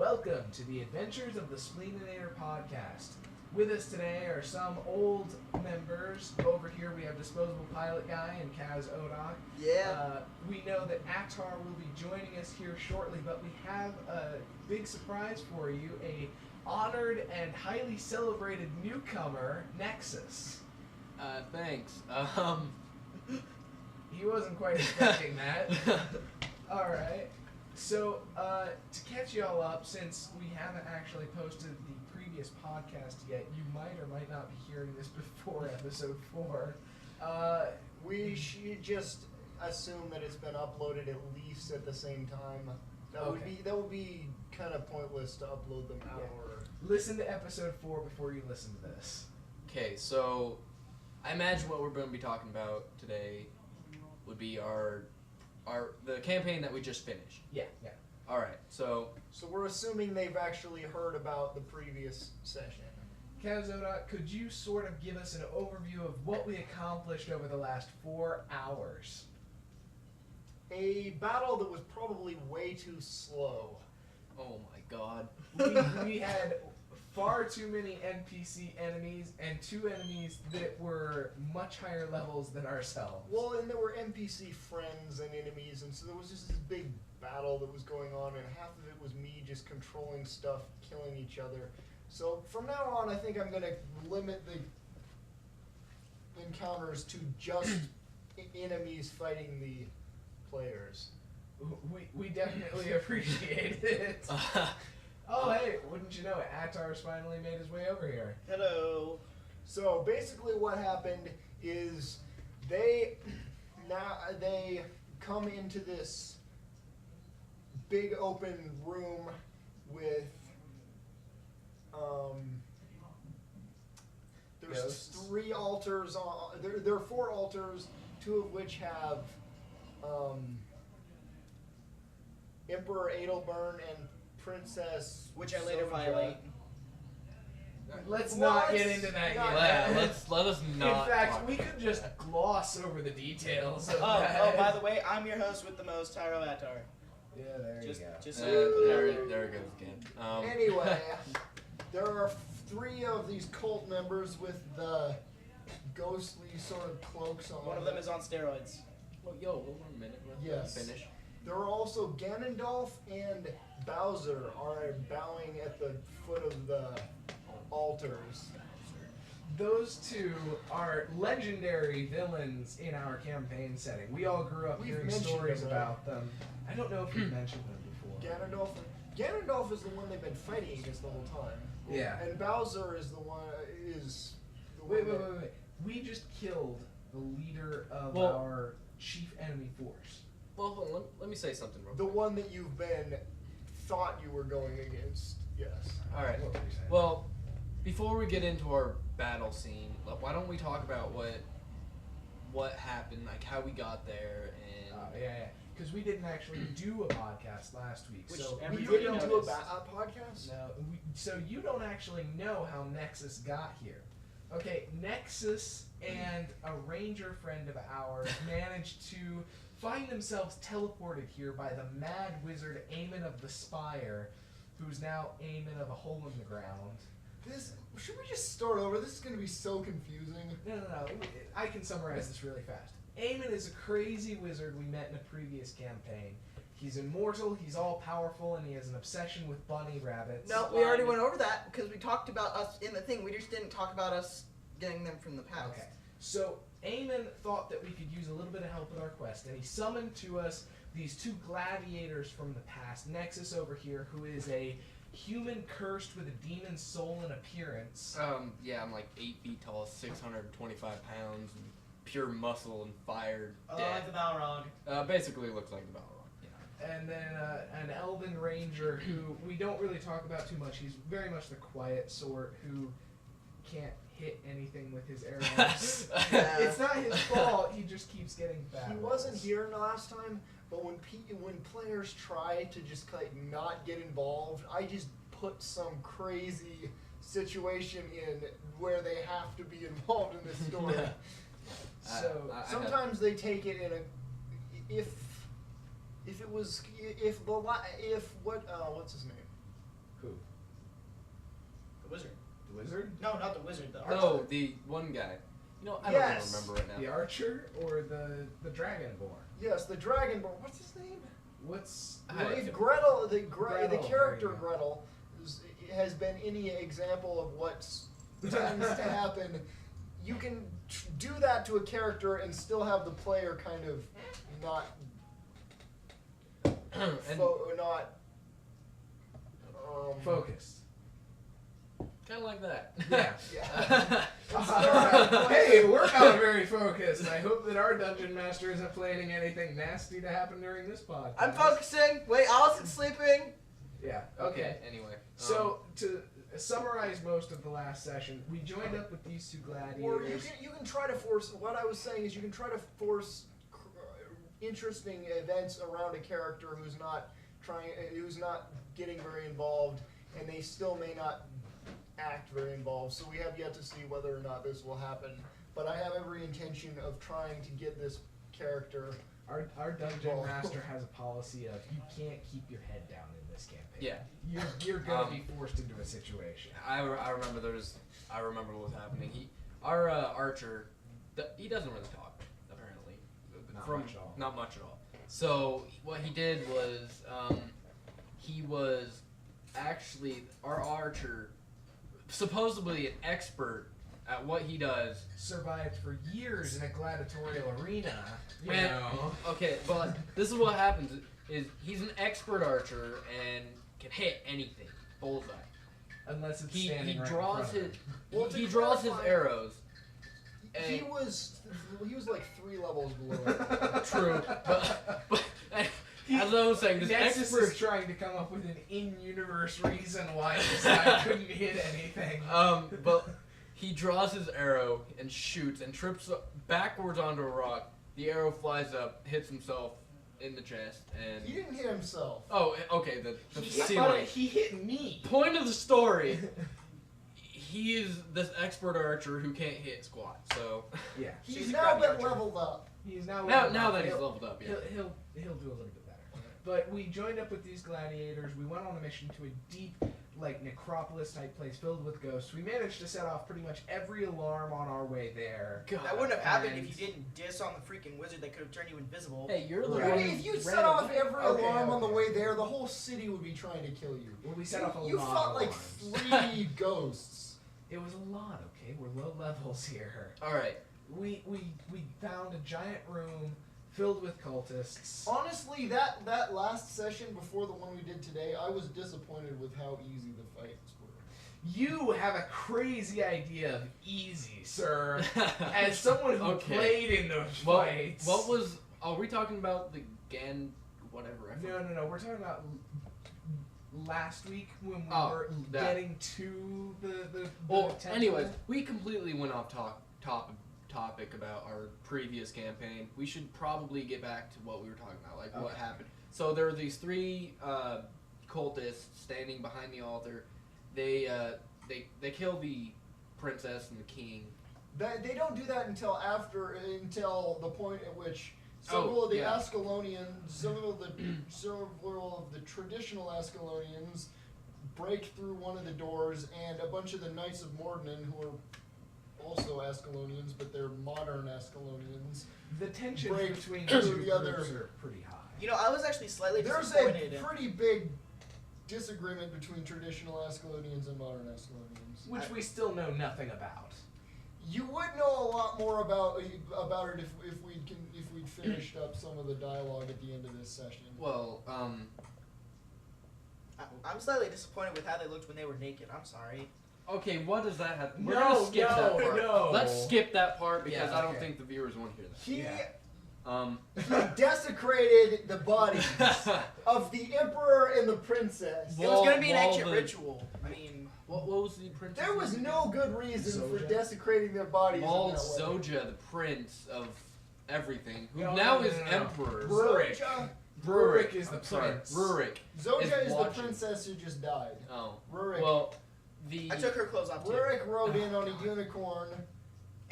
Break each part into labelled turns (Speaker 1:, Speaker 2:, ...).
Speaker 1: Welcome to the Adventures of the Spleeninator podcast. With us today are some old members. Over here we have Disposable Pilot Guy and Kaz Odok.
Speaker 2: Yeah.
Speaker 1: We know that Attar will be joining us here shortly, but we have a big surprise for you, a honored and highly celebrated newcomer, Nexus.
Speaker 3: Thanks.
Speaker 1: He wasn't quite expecting that. Alright. So, to catch you all up, since we haven't actually posted the previous podcast yet, you might or might not be hearing this before episode 4.
Speaker 2: We should just assume that it's been uploaded at least at the same time. That would be kind of pointless to upload them out of order.
Speaker 1: Listen to episode 4 before you listen to this.
Speaker 3: Okay, so I imagine what we're going to be talking about today would be the campaign that we just finished.
Speaker 1: Yeah.
Speaker 3: All right, so
Speaker 2: we're assuming they've actually heard about the previous session.
Speaker 1: Kazoda, could you sort of give us an overview of what we accomplished over the last 4 hours?
Speaker 2: A battle that was probably way too slow.
Speaker 3: oh my god.
Speaker 1: We had far too many NPC enemies and 2 enemies that were much higher levels than ourselves.
Speaker 2: Well, and there were NPC friends and enemies, and so there was just this big battle that was going on, and half of it was me just controlling stuff, killing each other. So from now on, I think I'm going to limit the encounters to just enemies fighting the players.
Speaker 1: We definitely appreciate it. Oh, hey, wouldn't you know it, Attar's finally made his way over here.
Speaker 2: Hello. So basically what happened is they come into this big open room with there's
Speaker 1: Ghosts.
Speaker 2: 3 altars on there are 4 altars, 2 of which have Emperor Adelburn and Princess,
Speaker 4: which I later
Speaker 2: Soja.
Speaker 4: violate.
Speaker 1: Let's
Speaker 2: Well,
Speaker 1: not get
Speaker 2: let's
Speaker 1: into that
Speaker 2: not-
Speaker 1: yet.
Speaker 3: Let us not.
Speaker 1: In fact,
Speaker 3: talk
Speaker 1: we
Speaker 3: about
Speaker 1: could just gloss over the details of
Speaker 4: Oh,
Speaker 1: that.
Speaker 4: by the way, I'm your host with the most, Tyro Attar.
Speaker 1: Yeah, there
Speaker 4: Just
Speaker 1: you go.
Speaker 4: so you put that
Speaker 3: there,
Speaker 4: there.
Speaker 3: there it goes again.
Speaker 2: Anyway, there are 3 of these cult members with the ghostly sort of cloaks on.
Speaker 4: One of them is on steroids.
Speaker 3: Well, yo, one more minute.
Speaker 2: Yes.
Speaker 3: Finish.
Speaker 2: There are also Ganondorf and Bowser are bowing at the foot of the altars.
Speaker 1: Those 2 are legendary villains in our campaign setting. We all grew up
Speaker 2: We've
Speaker 1: hearing
Speaker 2: mentioned
Speaker 1: stories
Speaker 2: them,
Speaker 1: about them. I don't know if we've mentioned them before.
Speaker 2: Ganondorf is the one they've been fighting against the whole time.
Speaker 1: Yeah.
Speaker 2: And Bowser is the one
Speaker 1: Wait.
Speaker 2: that-
Speaker 1: We just killed the leader of
Speaker 3: Well-
Speaker 1: our chief enemy force.
Speaker 3: Well, hold on, let me say something real
Speaker 2: the
Speaker 3: quick.
Speaker 2: one that you've been thought you were going against. Yes.
Speaker 3: All right.
Speaker 1: What were you saying?
Speaker 3: Well, before we get into our battle scene, why don't we talk about what happened, like how we got there, and
Speaker 1: yeah. Because we didn't actually do a podcast last week,
Speaker 4: Which
Speaker 1: so
Speaker 2: We
Speaker 4: everybody
Speaker 2: didn't do
Speaker 4: noticed.
Speaker 2: a podcast?
Speaker 1: no. So you don't actually know how Nexus got here. Okay, Nexus and a ranger friend of ours managed to find themselves teleported here by the mad wizard Aemon of the Spire, who's now Aemon of a hole in the ground.
Speaker 2: Should we just start over? This is going to be so confusing.
Speaker 1: No. I can summarize this really fast. Aemon is a crazy wizard we met in a previous campaign. He's immortal, he's all-powerful, and he has an obsession with bunny rabbits.
Speaker 5: No, we already went over that because we talked about us in the thing. We just didn't talk about us getting them from the past.
Speaker 1: Okay. So Aemon thought that we could use a little bit of help with our quest, and he summoned to us these 2 gladiators from the past. Nexus over here, who is a human cursed with a demon soul and appearance.
Speaker 3: yeah, I'm like 8 feet tall, 625 pounds, and pure muscle and fire.
Speaker 4: Oh,
Speaker 3: dead.
Speaker 4: like the Balrog.
Speaker 3: Basically looks like the Balrog. Yeah.
Speaker 1: And then an elven ranger who we don't really talk about too much. He's very much the quiet sort who can't hit anything with his arrows.
Speaker 5: Yeah.
Speaker 1: It's not his fault. He just keeps getting bad.
Speaker 2: He wasn't here last time, but when players try to just not get involved, I just put some crazy situation in where they have to be involved in this story.
Speaker 1: So
Speaker 2: Sometimes they take it in a what's his name?
Speaker 1: wizard?
Speaker 4: No, not the wizard. The
Speaker 3: No,
Speaker 4: archer.
Speaker 3: the one guy. You know, I don't
Speaker 2: Yes.
Speaker 3: even remember right
Speaker 1: The
Speaker 3: now.
Speaker 1: archer or the dragonborn?
Speaker 2: Yes, the Dragonborn. What's his name?
Speaker 1: What's
Speaker 2: If Gretel, the
Speaker 1: Gretel,
Speaker 2: the character
Speaker 1: there you go.
Speaker 2: Gretel has been any example of what tends to happen, you can do that to a character and still have the player kind of not
Speaker 3: And
Speaker 2: not
Speaker 1: focused?
Speaker 3: kind of like that.
Speaker 1: Yeah.
Speaker 2: yeah.
Speaker 1: Hey, we're not very focused. I hope that our dungeon master isn't planning anything nasty to happen during this podcast.
Speaker 5: I'm focusing. Wait, Allison's sleeping.
Speaker 1: Yeah.
Speaker 3: Okay. Anyway.
Speaker 1: So to summarize most of the last session, we joined up with these two gladiators.
Speaker 2: Or you can try to force. What I was saying is you can try to force interesting events around a character who's not getting very involved, and they still may not act very involved. So we have yet to see whether or not this will happen. But I have every intention of trying to get this character.
Speaker 1: Our dungeon
Speaker 2: Well-
Speaker 1: master has a policy of you can't keep your head down in this campaign.
Speaker 3: Yeah.
Speaker 1: You're gonna be forced into a situation.
Speaker 3: I remember what was happening. Our archer, he doesn't really talk apparently.
Speaker 1: Not
Speaker 3: From-
Speaker 1: much at all.
Speaker 3: Not much at all. So what he did was, he was actually our archer, supposedly an expert at what he does.
Speaker 1: Survived for years in a gladiatorial arena. You
Speaker 3: Man,
Speaker 1: know.
Speaker 3: Okay, but this is what happens: is he's an expert archer and can hit anything, bullseye.
Speaker 1: Unless it's
Speaker 3: He
Speaker 1: standing right
Speaker 3: draws
Speaker 1: in front
Speaker 3: his
Speaker 1: of him.
Speaker 2: Well, to
Speaker 3: he draws his
Speaker 2: clarify-
Speaker 3: arrows.
Speaker 2: He
Speaker 3: And-
Speaker 2: was like 3 levels below.
Speaker 3: True, but as I was saying, this
Speaker 1: Nexus
Speaker 3: expert.
Speaker 1: is trying to come up with an in-universe reason why this guy couldn't hit anything.
Speaker 3: But he draws his arrow and shoots and trips backwards onto a rock. The arrow flies up, hits himself in the chest, and
Speaker 2: He didn't hit himself.
Speaker 3: oh, okay, the
Speaker 1: He
Speaker 3: ceiling.
Speaker 1: hit me.
Speaker 3: Point of the story. He is this expert archer who can't hit squat. So
Speaker 1: Yeah.
Speaker 2: He's
Speaker 5: She's a
Speaker 2: now
Speaker 5: crappy
Speaker 2: been
Speaker 5: archer.
Speaker 2: leveled up.
Speaker 1: He's now
Speaker 3: now
Speaker 1: leveled up.
Speaker 3: that he's
Speaker 1: He'll-
Speaker 3: leveled up, yeah.
Speaker 1: He'll do a little bit better. But we joined up with these gladiators. We went on a mission to a deep, like, necropolis type place filled with ghosts. We managed to set off pretty much every alarm on our way there.
Speaker 3: God,
Speaker 4: That wouldn't have happened
Speaker 1: and-
Speaker 4: if you didn't diss on the freaking wizard that could have turned you invisible.
Speaker 3: Hey, you're the
Speaker 1: Right.
Speaker 3: one.
Speaker 2: If you
Speaker 3: who
Speaker 2: set
Speaker 3: ran
Speaker 2: off
Speaker 3: away.
Speaker 2: every
Speaker 1: Okay,
Speaker 2: alarm on the
Speaker 1: okay.
Speaker 2: way there, the whole city would be trying to kill you.
Speaker 1: Well, we set off a
Speaker 2: You
Speaker 1: lot
Speaker 2: fought
Speaker 1: of
Speaker 2: like
Speaker 1: alarms.
Speaker 2: 3 ghosts.
Speaker 1: It was a lot, okay? We're low levels here.
Speaker 3: All right.
Speaker 1: We found a giant room filled with cultists.
Speaker 2: Honestly, that last session before the one we did today, I was disappointed with how easy the fights were.
Speaker 1: You have a crazy idea of easy, sir. As someone who
Speaker 3: Okay.
Speaker 1: played in those
Speaker 3: Well,
Speaker 1: fights.
Speaker 3: what was? Are we talking about the Gan? Whatever. I forget.
Speaker 1: No. We're talking about last week when we
Speaker 3: Oh,
Speaker 1: were
Speaker 3: that.
Speaker 1: getting to the
Speaker 3: Well,
Speaker 1: temple.
Speaker 3: anyways, we completely went off topic about our previous campaign. We should probably get back to what we were talking about, like what
Speaker 1: Okay.
Speaker 3: happened. So there were these 3 cultists standing behind the altar. They kill the princess and the king.
Speaker 2: They don't do that until the point at which
Speaker 3: Oh,
Speaker 2: several of the
Speaker 3: yeah.
Speaker 2: Ascalonians, several of the traditional Ascalonians break through one of the doors, and a bunch of the Knights of Mordnan, who are also Ascalonians, but they're modern Ascalonians.
Speaker 1: the tension
Speaker 2: break
Speaker 1: between
Speaker 2: through
Speaker 1: the two
Speaker 2: the other-
Speaker 1: groups are pretty high.
Speaker 4: You know, I was actually slightly
Speaker 2: There's
Speaker 4: disappointed.
Speaker 2: a pretty big disagreement between traditional Ascalonians and modern Ascalonians.
Speaker 1: Which we still know nothing about.
Speaker 2: You would know a lot more about it if we'd finished up some of the dialogue at the end of this session.
Speaker 3: Well,
Speaker 4: I'm slightly disappointed with how they looked when they were naked. I'm sorry.
Speaker 3: okay, what does that have? We're
Speaker 1: No,
Speaker 3: gonna skip that
Speaker 1: no,
Speaker 3: part.
Speaker 1: no.
Speaker 3: Let's skip that part because
Speaker 1: Yeah,
Speaker 3: I don't
Speaker 1: okay.
Speaker 3: think the viewers want to hear that.
Speaker 2: He
Speaker 1: Yeah.
Speaker 2: desecrated the bodies of the emperor and the princess.
Speaker 4: It was gonna be an
Speaker 3: Wall
Speaker 4: ancient
Speaker 3: the-
Speaker 4: ritual. I mean,
Speaker 3: What was the princess?
Speaker 2: There was no good reason for
Speaker 1: Zoja?
Speaker 2: desecrating their bodies
Speaker 3: Maul
Speaker 2: in that way.
Speaker 3: Zoja, the prince of everything, who
Speaker 1: No,
Speaker 3: now
Speaker 1: no,
Speaker 3: is
Speaker 1: no, no.
Speaker 3: emperor.
Speaker 1: Rurik.
Speaker 2: Zoja,
Speaker 1: Rurik is the
Speaker 3: I'm sorry,
Speaker 1: prince.
Speaker 3: Rurik.
Speaker 2: Zoja is the
Speaker 3: watching.
Speaker 2: princess who just died.
Speaker 3: Oh.
Speaker 2: Rurik.
Speaker 3: Well, the
Speaker 4: I took her clothes off too.
Speaker 2: Rurik rode in on a unicorn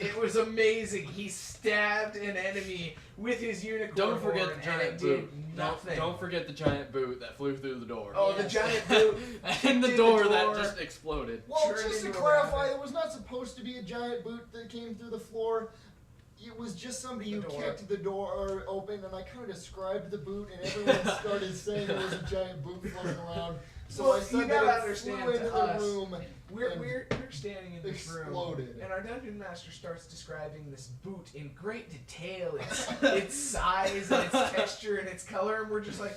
Speaker 1: It was amazing. He stabbed an enemy with his unicorn
Speaker 3: Don't forget
Speaker 1: horn,
Speaker 3: the giant
Speaker 1: and it
Speaker 3: boot.
Speaker 1: did nothing.
Speaker 3: Don't forget the giant boot that flew through the door.
Speaker 1: Oh, the
Speaker 5: Yes.
Speaker 1: giant boot.
Speaker 3: And the
Speaker 1: did
Speaker 3: door
Speaker 1: the
Speaker 3: that
Speaker 1: door.
Speaker 3: just exploded.
Speaker 2: Well,
Speaker 1: Turned
Speaker 2: just to
Speaker 1: into a
Speaker 2: clarify,
Speaker 1: rabbit.
Speaker 2: it was not supposed to be a giant boot that came through the floor. It was just somebody
Speaker 1: The
Speaker 2: who
Speaker 1: door.
Speaker 2: kicked the door open, and I kind of described the boot, and everyone started saying it was a giant boot floating around. So
Speaker 1: Well,
Speaker 2: I
Speaker 1: you
Speaker 2: said
Speaker 1: gotta
Speaker 2: that it
Speaker 1: understand,
Speaker 2: flew into
Speaker 1: to
Speaker 2: the
Speaker 1: us,
Speaker 2: room.
Speaker 1: We're
Speaker 2: and
Speaker 1: standing in this room,
Speaker 2: exploded.
Speaker 1: and our dungeon master starts describing this boot in great detail, its size and its texture and its color, and we're just like,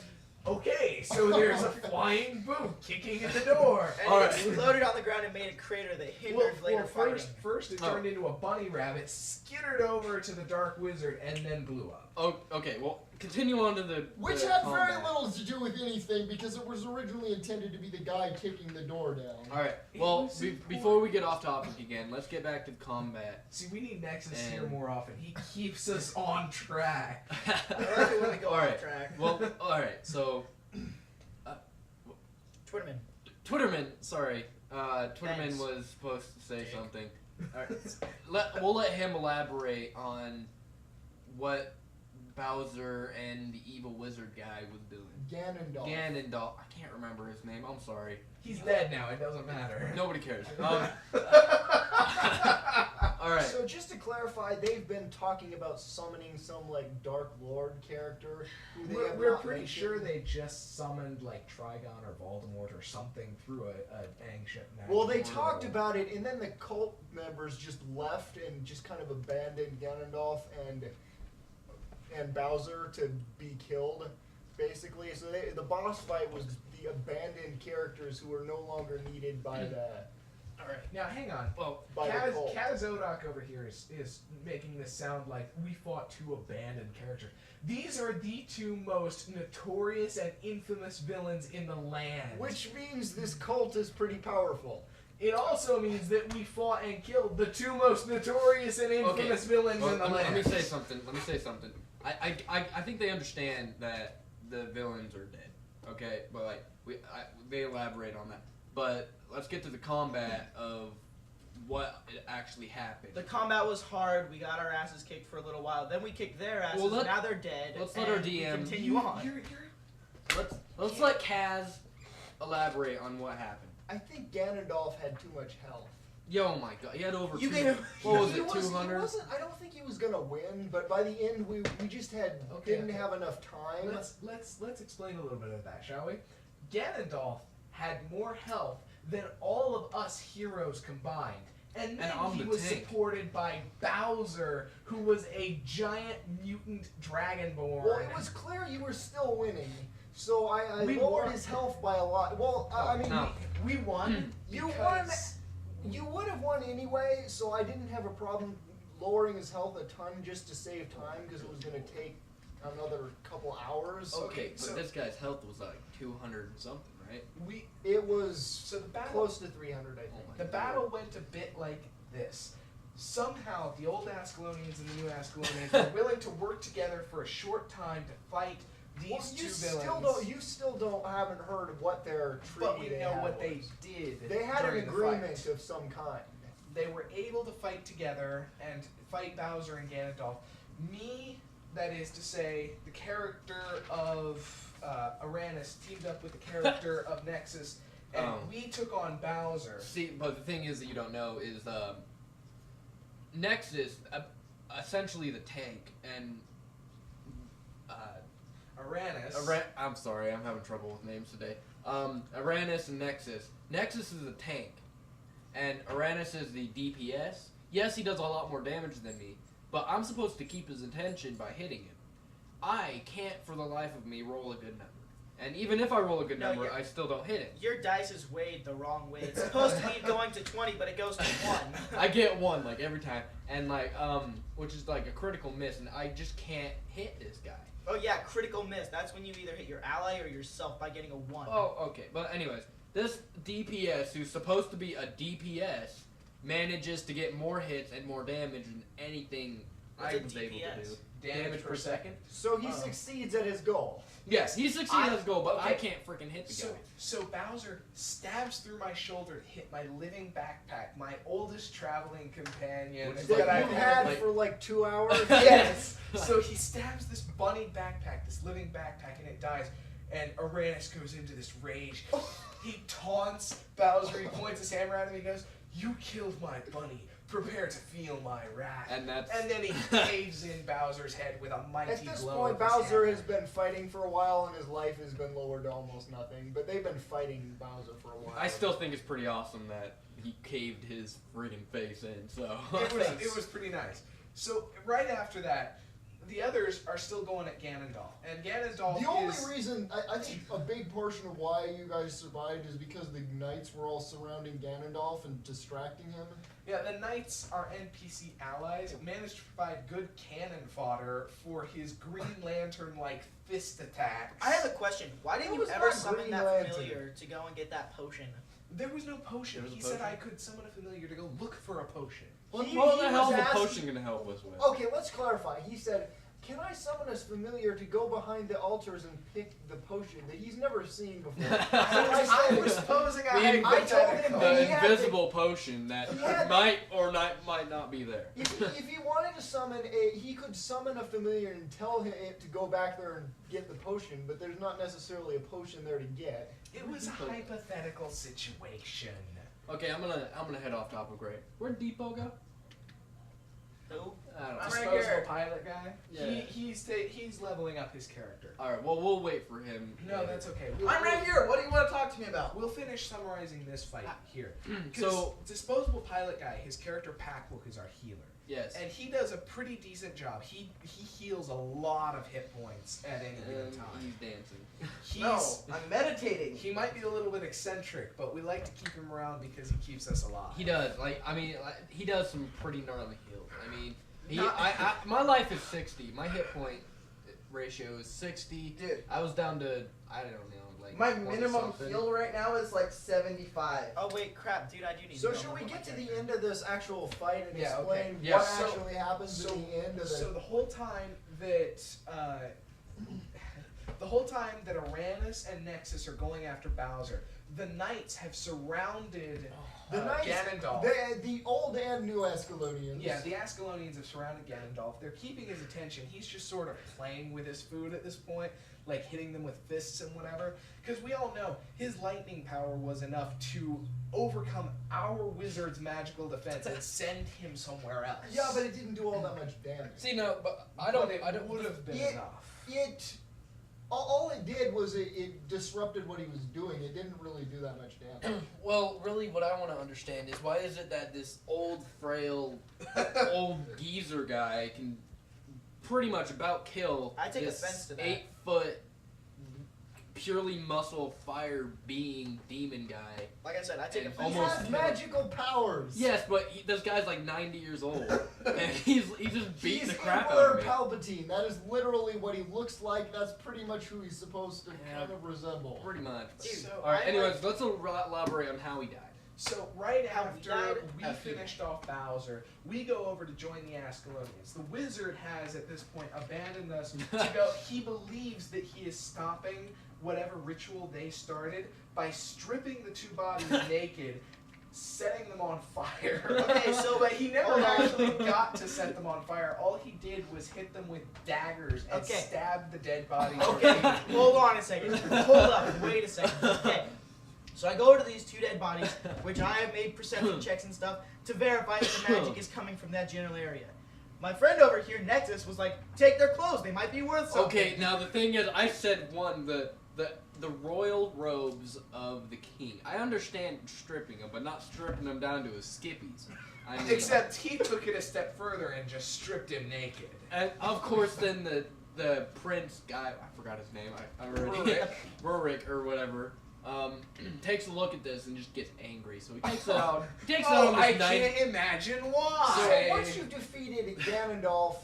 Speaker 1: okay, so there's a flying boot kicking at the door.
Speaker 4: And
Speaker 3: All
Speaker 4: it
Speaker 3: right.
Speaker 4: exploded on the ground and made a crater that hindered later fighting.
Speaker 1: First it turned into a bunny rabbit, skittered over to the dark wizard, and then blew up.
Speaker 3: Oh, okay. Well, continue on to the.
Speaker 2: Which
Speaker 3: the
Speaker 2: had
Speaker 3: combat.
Speaker 2: very little to do with anything because it was originally intended to be the guy kicking the door down.
Speaker 3: All right.
Speaker 1: It
Speaker 3: Well,
Speaker 1: was
Speaker 3: before we get off topic again, let's get back to the combat.
Speaker 1: See, we need Nexus
Speaker 3: And-
Speaker 1: here more often. He keeps us on track.
Speaker 4: I like it when we go
Speaker 3: All
Speaker 4: off
Speaker 3: right.
Speaker 4: track.
Speaker 3: Well, all right. So,
Speaker 4: Twitterman.
Speaker 3: Twitterman. Sorry. Twitterman
Speaker 4: Thanks.
Speaker 3: was supposed to say something. All right. We'll let him elaborate on what Bowser and the evil wizard guy was doing.
Speaker 2: Ganondorf.
Speaker 3: Ganondorf. I can't remember his name. I'm sorry.
Speaker 1: He's dead now. It doesn't matter.
Speaker 3: Nobody cares. All right.
Speaker 2: So just to clarify, they've been talking about summoning some like Dark Lord character. Who they have
Speaker 1: We're
Speaker 2: not
Speaker 1: pretty
Speaker 2: mentioned.
Speaker 1: sure they just summoned like Trigon or Voldemort or something through an ancient
Speaker 2: Well, they
Speaker 1: magic
Speaker 2: talked
Speaker 1: portal.
Speaker 2: about it, and then the cult members just left and just kind of abandoned Ganondorf and Bowser to be killed, basically. So the boss fight was the abandoned characters who were no longer needed by the
Speaker 1: All right, now hang on.
Speaker 3: Well,
Speaker 2: by the cult.
Speaker 1: Kaz Odok over here is making this sound like we fought two abandoned characters. These are the two most notorious and infamous villains in the land.
Speaker 2: Which means this cult is pretty powerful.
Speaker 1: It also means that we fought and killed the two most notorious and infamous villains
Speaker 3: well,
Speaker 1: in the
Speaker 3: let
Speaker 1: land.
Speaker 3: me say something. I think they understand that the villains are dead. Okay, but like they elaborate on that. But let's get to the combat of what actually happened.
Speaker 4: The combat was hard. We got our asses kicked for a little while. Then we kicked their asses.
Speaker 3: Well,
Speaker 4: now they're dead.
Speaker 3: let's let our
Speaker 4: and we
Speaker 3: DM
Speaker 4: continue on.
Speaker 3: Let's let Kaz elaborate on what happened.
Speaker 2: I think Ganondorf had too much health.
Speaker 3: Yo, my God, he had over.
Speaker 4: You
Speaker 3: 2
Speaker 4: gave him-
Speaker 3: What was
Speaker 2: He
Speaker 3: it? 200.
Speaker 2: I don't think he was gonna win, but by the end we just didn't have enough time.
Speaker 1: Let's explain a little bit of that, shall we? Ganondorf had more health than all of us heroes combined. And then
Speaker 3: I'm
Speaker 1: he
Speaker 3: the
Speaker 1: was
Speaker 3: tank.
Speaker 1: supported by Bowser, who was a giant mutant dragonborn.
Speaker 2: Well, it was clear you were still winning, so I
Speaker 1: We
Speaker 2: lowered
Speaker 1: won.
Speaker 2: his health by a lot. Well, I mean,
Speaker 3: no.
Speaker 1: we won.
Speaker 2: You
Speaker 1: because-
Speaker 2: you would have won anyway, so I didn't have a problem lowering his health a ton just to save time because it was going to take another couple hours.
Speaker 3: Okay, but
Speaker 1: so-
Speaker 3: this guy's health was like 200 and something, right?
Speaker 2: It was
Speaker 1: So the battle,
Speaker 2: close to 300, I think.
Speaker 3: Oh my
Speaker 1: the battle went a bit like this. Somehow, the old Ascalonians and the new Ascalonians were willing to work together for a short time to fight these
Speaker 2: Well,
Speaker 1: two
Speaker 2: you still haven't heard of what their treaty
Speaker 1: but we know
Speaker 2: had
Speaker 1: what they
Speaker 2: was.
Speaker 1: did.
Speaker 2: They had an
Speaker 1: during the
Speaker 2: agreement
Speaker 1: fight.
Speaker 2: of some kind.
Speaker 1: They were able to fight together and fight Bowser and Ganondorf. Me, that is to say, the character of Aranis teamed up with the character of Nexus, and
Speaker 3: Oh.
Speaker 1: we took on Bowser.
Speaker 3: See, but the thing is that you don't know is Nexus, essentially the tank, and
Speaker 1: Aranis.
Speaker 3: I'm sorry, I'm having trouble with names today. Aranis and Nexus. Nexus is a tank, and Aranis is the DPS. Yes, he does a lot more damage than me, but I'm supposed to keep his attention by hitting him. I can't, for the life of me, roll a good number. And even if I roll a good
Speaker 4: No,
Speaker 3: number,
Speaker 4: you're-
Speaker 3: I still don't hit it.
Speaker 4: Your dice is weighed the wrong way. It's supposed to be going to 20, but it goes to 1.
Speaker 3: I get one like every time, and which is like a critical miss, and I just can't hit this guy.
Speaker 4: Oh yeah, critical miss. That's when you either hit your ally or yourself by getting a 1.
Speaker 3: Oh, okay. But anyways, this DPS, who's supposed to be a DPS, manages to get more hits and more damage than anything
Speaker 4: What's
Speaker 3: I
Speaker 4: a
Speaker 3: was able to
Speaker 4: DPS?
Speaker 3: do.
Speaker 1: damage per second.
Speaker 2: So he succeeds at his goal.
Speaker 3: Yes, he succeeded at his goal, but I
Speaker 1: okay.
Speaker 3: can't freaking hit the guy.
Speaker 1: So Bowser stabs through my shoulder to hit my living backpack, my oldest traveling companion
Speaker 3: Which is
Speaker 2: That
Speaker 1: I've
Speaker 2: you had
Speaker 3: like-
Speaker 2: for like 2 hours.
Speaker 1: Yes. So he stabs this bunny backpack, this living backpack, and it dies. And Uranus goes into this rage. He taunts Bowser. He points his hammer at him. He goes, "You killed my bunny. Prepare to feel my wrath."
Speaker 3: And that's
Speaker 1: And then he caves in Bowser's head with a mighty
Speaker 2: At this
Speaker 1: blow.
Speaker 2: point,
Speaker 1: of his
Speaker 2: Bowser
Speaker 1: hammer.
Speaker 2: has been fighting for a while, and his life has been lowered to almost nothing. But they've been fighting Bowser for a while.
Speaker 3: I still think it's pretty awesome that he caved his friggin' face in. So
Speaker 1: It was pretty nice. So right after that, the others are still going at Ganondorf, and Ganondorf
Speaker 2: The only
Speaker 1: is
Speaker 2: reason, I think a big portion of why you guys survived is because the knights were all surrounding Ganondorf and distracting him.
Speaker 1: yeah. The knights are NPC allies, managed to provide good cannon fodder for his Green Lantern-like fist attacks.
Speaker 4: I have a question. Why didn't
Speaker 2: It
Speaker 4: you
Speaker 2: was
Speaker 4: ever
Speaker 2: not
Speaker 4: summon
Speaker 2: Green
Speaker 4: that
Speaker 2: Lantern.
Speaker 4: familiar to go and get that potion?
Speaker 1: There was no potion.
Speaker 3: There was a
Speaker 1: He said
Speaker 3: potion?
Speaker 1: I could summon a familiar to go look for a potion.
Speaker 3: what
Speaker 2: He
Speaker 3: the
Speaker 2: was
Speaker 3: hell is the
Speaker 2: asking-
Speaker 3: potion gonna help us with?
Speaker 2: Okay, let's clarify. He said, "Can I summon a familiar to go behind the altars and pick the potion that he's never seen before?"
Speaker 1: I
Speaker 2: I
Speaker 1: was
Speaker 2: said,
Speaker 1: posing a
Speaker 3: I told
Speaker 2: him
Speaker 1: hypothetical.
Speaker 2: that he
Speaker 3: The
Speaker 2: had to-
Speaker 3: invisible potion that
Speaker 2: he had to-
Speaker 3: might or might not be there.
Speaker 2: if he wanted to summon he could summon a familiar and tell it to go back there and get the potion, but there's not necessarily a potion there to get.
Speaker 1: It was a hypothetical situation.
Speaker 3: Okay, I'm gonna head off topic right. Where'd Depot go?
Speaker 4: Who?
Speaker 3: I don't know.
Speaker 5: I'm right
Speaker 1: Disposable
Speaker 5: here.
Speaker 1: pilot guy.
Speaker 3: Yeah.
Speaker 1: He's leveling up his character.
Speaker 3: All right. Well, we'll wait for him.
Speaker 1: No,
Speaker 3: later.
Speaker 1: that's okay.
Speaker 5: I'm right here. What do you want to talk to me about?
Speaker 1: We'll finish summarizing this fight here.
Speaker 3: So
Speaker 1: disposable pilot guy, his character Packwook is our healer,
Speaker 3: yes.
Speaker 1: and he does a pretty decent job. He heals a lot of hit points at any given
Speaker 3: And
Speaker 1: time.
Speaker 3: he's dancing.
Speaker 1: He's
Speaker 5: No, I'm meditating.
Speaker 1: he might be a little bit eccentric, but we like to keep him around because he keeps us alive.
Speaker 3: He does. He does some pretty gnarly heals. I mean,
Speaker 1: Not-
Speaker 3: my life is 60. My hit point ratio is 60.
Speaker 5: Dude,
Speaker 3: I was down to I don't know, like
Speaker 5: my
Speaker 3: 20
Speaker 5: minimum
Speaker 3: something.
Speaker 5: heal right now is like 75.
Speaker 4: Oh wait, crap, dude! I do need.
Speaker 2: So
Speaker 4: to go
Speaker 2: should we
Speaker 4: look
Speaker 2: get
Speaker 4: at
Speaker 2: to
Speaker 4: my
Speaker 2: the
Speaker 4: character.
Speaker 2: end of this actual fight and
Speaker 1: Yeah,
Speaker 2: explain
Speaker 1: okay.
Speaker 3: Yeah,
Speaker 2: what
Speaker 1: so-
Speaker 2: actually happens at the end of
Speaker 1: So
Speaker 2: the...
Speaker 1: the whole time that Uranus and Nexus are going after Bowser, the knights have surrounded
Speaker 2: The knights,
Speaker 1: Ganondorf.
Speaker 2: the old and new Ascalonians.
Speaker 1: Yeah, the Ascalonians have surrounded Ganondorf. They're keeping his attention. He's just sort of playing with his food at this point, like hitting them with fists and whatever. Because we all know his lightning power was enough to overcome our wizard's magical defense and send him somewhere else.
Speaker 2: Yeah, but it didn't do all that much damage.
Speaker 3: See, no, but
Speaker 1: I don't would have been
Speaker 2: It-
Speaker 1: enough.
Speaker 2: All it did was it disrupted what he was doing. It didn't really do that much damage.
Speaker 3: Well, really, what I want to understand is why is it that this old, frail, old geezer guy can pretty much about kill
Speaker 4: I take
Speaker 3: this
Speaker 4: offense to that.
Speaker 3: 8-foot, purely muscle fire being demon guy?
Speaker 4: Like I said, I take
Speaker 3: And
Speaker 4: a
Speaker 2: He
Speaker 3: almost
Speaker 2: has
Speaker 3: killed-
Speaker 2: magical powers.
Speaker 3: Yes, but this guy's like 90 years old, and he's just beating
Speaker 2: He's
Speaker 3: the crap
Speaker 2: Emperor
Speaker 3: out of me.
Speaker 2: Palpatine. That is literally what he looks like. That's pretty much who he's supposed to
Speaker 3: Yeah.
Speaker 2: kind of resemble.
Speaker 3: Pretty much.
Speaker 4: Dude,
Speaker 1: So,
Speaker 3: All right.
Speaker 4: I
Speaker 3: Anyways, let's elaborate on how he died.
Speaker 1: So right
Speaker 4: How he
Speaker 1: after
Speaker 4: died?
Speaker 1: we
Speaker 3: After.
Speaker 1: finished off Bowser, we go over to join the Ascalonians. The wizard has at this point abandoned us to go. He believes that he is stopping whatever ritual they started by stripping the two bodies naked, setting them on fire.
Speaker 4: Okay, so-
Speaker 1: but he never
Speaker 4: hold on.
Speaker 1: actually got to set them on fire. All he did was hit them with daggers and
Speaker 4: Okay.
Speaker 1: stab the dead bodies.
Speaker 4: Okay, hold on a second. Hold up, wait a second. Okay. So I go to these two dead bodies, which I have made perception checks and stuff to verify that the magic is coming from that general area. My friend over here, Nexus, was like, take their clothes, they might be worth something.
Speaker 3: Okay, now the thing is, I said the royal robes of the king. I understand stripping them, but not stripping them down to his skippies. I mean,
Speaker 1: Except he took it a step further and just stripped him naked.
Speaker 3: and of course, then the prince guy, I forgot his name. I already Rurik or whatever. Takes a look at this and just gets angry. So he takes it out. He takes it out on
Speaker 1: I
Speaker 3: this knight.
Speaker 1: can't imagine why.
Speaker 2: So once you've defeated Ganondorf,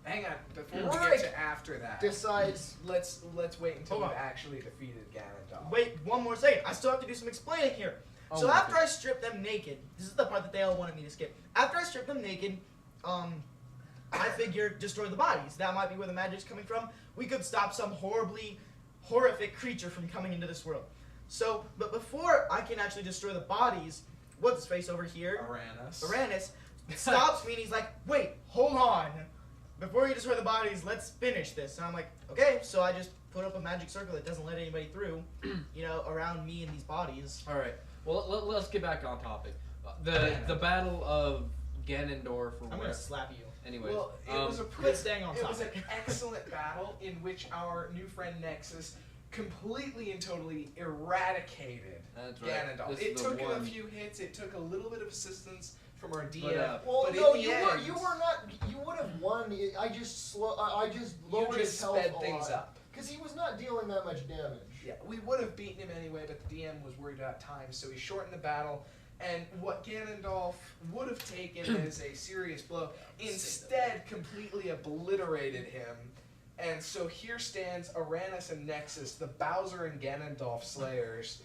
Speaker 1: Hang on, before we
Speaker 2: Rurik
Speaker 1: get to after that,
Speaker 2: decides
Speaker 1: let's wait until
Speaker 4: Hold
Speaker 1: we've
Speaker 4: on.
Speaker 1: actually defeated Ganondorf.
Speaker 4: Wait, one more second. I still have to do some explaining here.
Speaker 3: Oh
Speaker 4: So
Speaker 3: my
Speaker 4: after I strip them naked, this is the part that they all wanted me to skip. After I strip them naked, I I figure destroy the bodies. That might be where the magic's coming from. We could stop some horrific creature from coming into this world. So, but before I can actually destroy the bodies, what's his face over here? Uranus stops me and he's like, wait, hold on. Before you destroy the bodies, let's finish this. And I'm like, okay. So I just put up a magic circle that doesn't let anybody through, around me and these bodies.
Speaker 3: All right. Well, let's get back on topic. The Battle of Ganondorf.
Speaker 4: I'm gonna slap you.
Speaker 3: Anyways,
Speaker 1: Well, it was a
Speaker 4: quit staying on
Speaker 1: it was an
Speaker 4: topic.
Speaker 1: excellent battle in which our new friend Nexus completely and totally eradicated
Speaker 3: That's right.
Speaker 1: Ganondorf.
Speaker 3: This
Speaker 1: It
Speaker 3: is the
Speaker 1: took him a
Speaker 3: one.
Speaker 1: few hits. It took a little bit of assistance from our DM.
Speaker 3: But,
Speaker 2: Well,
Speaker 1: but
Speaker 2: no,
Speaker 1: in the
Speaker 2: you
Speaker 1: end,
Speaker 2: were not. You would have won. I just lowered
Speaker 1: you
Speaker 2: his
Speaker 1: just
Speaker 2: health
Speaker 1: sped
Speaker 2: a
Speaker 1: things
Speaker 2: lot.
Speaker 1: up.
Speaker 2: Because he was not dealing that much damage.
Speaker 1: Yeah, we would have beaten him anyway, but the DM was worried about time, so he shortened the battle. And what Ganondorf would have taken as a serious blow, instead completely obliterated him. And so here stands Uranus and Nexus, the Bowser and Ganondorf slayers.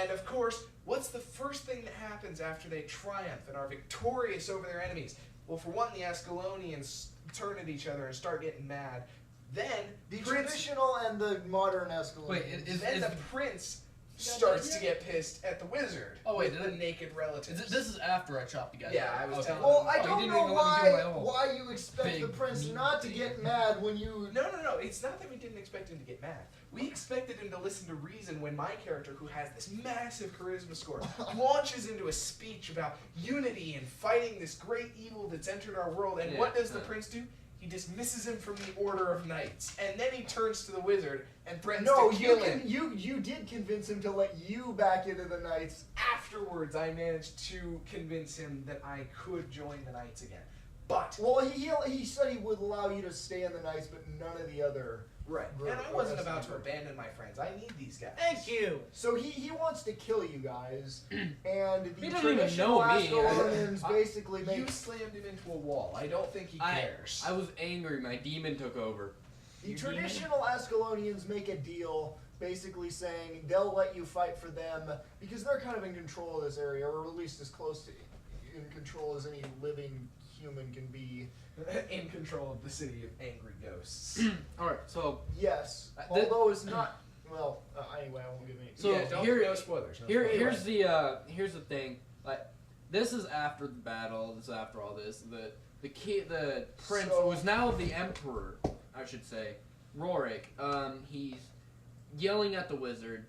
Speaker 1: And of course, what's the first thing that happens after they triumph and are victorious over their enemies? Well, for one, the Ascalonians turn at each other and start getting mad. Then
Speaker 2: The
Speaker 1: Prince,
Speaker 2: traditional and the modern Escalade.
Speaker 3: Wait,
Speaker 1: then the prince starts to get pissed at the wizard.
Speaker 3: Oh, wait,
Speaker 1: with the naked relatives.
Speaker 3: This is after I chopped you guys.
Speaker 1: Yeah,
Speaker 3: up.
Speaker 1: I was
Speaker 3: Okay.
Speaker 1: telling
Speaker 2: Well, I
Speaker 3: Oh, you
Speaker 2: don't
Speaker 3: didn't
Speaker 2: know
Speaker 3: even let me do my own.
Speaker 2: why you expect
Speaker 3: Big
Speaker 2: the prince
Speaker 3: mean
Speaker 2: not to
Speaker 3: deal.
Speaker 2: get mad when you.
Speaker 1: No. It's not that we didn't expect him to get mad. We expected him to listen to reason when my character, who has this massive charisma score, launches into a speech about unity and fighting this great evil that's entered our world. And
Speaker 3: Yeah,
Speaker 1: what does the
Speaker 3: yeah.
Speaker 1: prince do? He dismisses him from the Order of Knights. And then he turns to the wizard and threatens
Speaker 2: No,
Speaker 1: to
Speaker 2: you
Speaker 1: kill him.
Speaker 2: you did convince him to let you back into the knights.
Speaker 1: Afterwards, I managed to convince him that I could join the Knights again. But
Speaker 2: Well, he said he would allow you to stay in the knights, but none of the other.
Speaker 1: right,
Speaker 2: Group,
Speaker 1: and I wasn't
Speaker 2: rest of
Speaker 1: about
Speaker 2: the
Speaker 1: to
Speaker 2: group.
Speaker 1: abandon my friends. I need these guys.
Speaker 4: Thank you.
Speaker 2: So he wants to kill you guys, and the
Speaker 3: He doesn't even
Speaker 2: traditional
Speaker 3: know me.
Speaker 2: Ascalonians
Speaker 3: I-
Speaker 2: basically make
Speaker 1: You slammed him into a wall. I don't think he
Speaker 3: I
Speaker 1: cares.
Speaker 3: was angry. My demon took over.
Speaker 2: the
Speaker 1: You
Speaker 2: traditional Ascalonians make a deal, basically saying they'll let you fight for them because they're kind of in control of this area, or at least as close to in control as any living human can be.
Speaker 1: in control of the city of angry ghosts.
Speaker 3: All right, so
Speaker 2: Yes,
Speaker 3: Th-
Speaker 2: although it's not. Well, anyway, I won't give any.
Speaker 3: So
Speaker 1: yeah, don't,
Speaker 3: here-
Speaker 1: no spoilers. No
Speaker 3: Here,
Speaker 1: spoilers.
Speaker 3: here's the thing. Like, this is after the battle. This is after all this. The prince
Speaker 2: So-
Speaker 3: was now the emperor, I should say, Rorik. He's yelling at the wizard.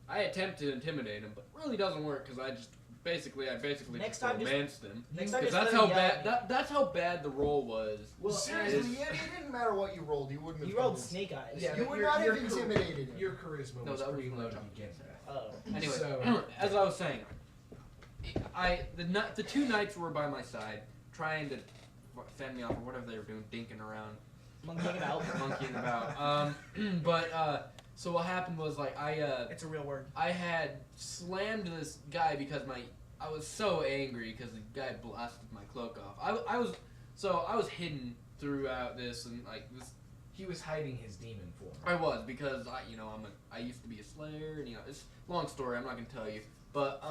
Speaker 3: I attempt to intimidate him, but it really doesn't work because I basically
Speaker 4: Next
Speaker 3: just
Speaker 4: time just-
Speaker 3: romanced him.
Speaker 4: Next time,
Speaker 3: Because
Speaker 4: just
Speaker 3: that's
Speaker 4: let
Speaker 3: how
Speaker 4: him yell at
Speaker 3: bad that's how bad the roll was.
Speaker 1: Well,
Speaker 2: Seriously, it didn't matter what you rolled. You wouldn't
Speaker 4: me.
Speaker 2: have.
Speaker 4: You rolled
Speaker 2: convinced-
Speaker 4: snake eyes.
Speaker 1: Yeah,
Speaker 2: You
Speaker 1: but
Speaker 2: would
Speaker 1: your-
Speaker 2: not
Speaker 1: your
Speaker 2: have
Speaker 1: char-
Speaker 2: intimidated him.
Speaker 1: Your charisma
Speaker 3: No,
Speaker 1: was
Speaker 3: that was
Speaker 1: pretty low
Speaker 3: no
Speaker 1: to
Speaker 3: jump.
Speaker 1: begin with.
Speaker 4: Oh.
Speaker 3: Anyway,
Speaker 1: So-
Speaker 3: as I was saying, the two knights were by my side, trying to fend me off or whatever they were doing, dinking around,
Speaker 4: Monkeying about.
Speaker 3: monkeying about. So what happened was like
Speaker 4: It's a real word.
Speaker 3: I had slammed this guy because I was so angry because the guy blasted my cloak off. I was hidden throughout this and like this.
Speaker 1: He was hiding his demon form.
Speaker 3: I was because I used to be a slayer and it's a long story. I'm not gonna tell you, but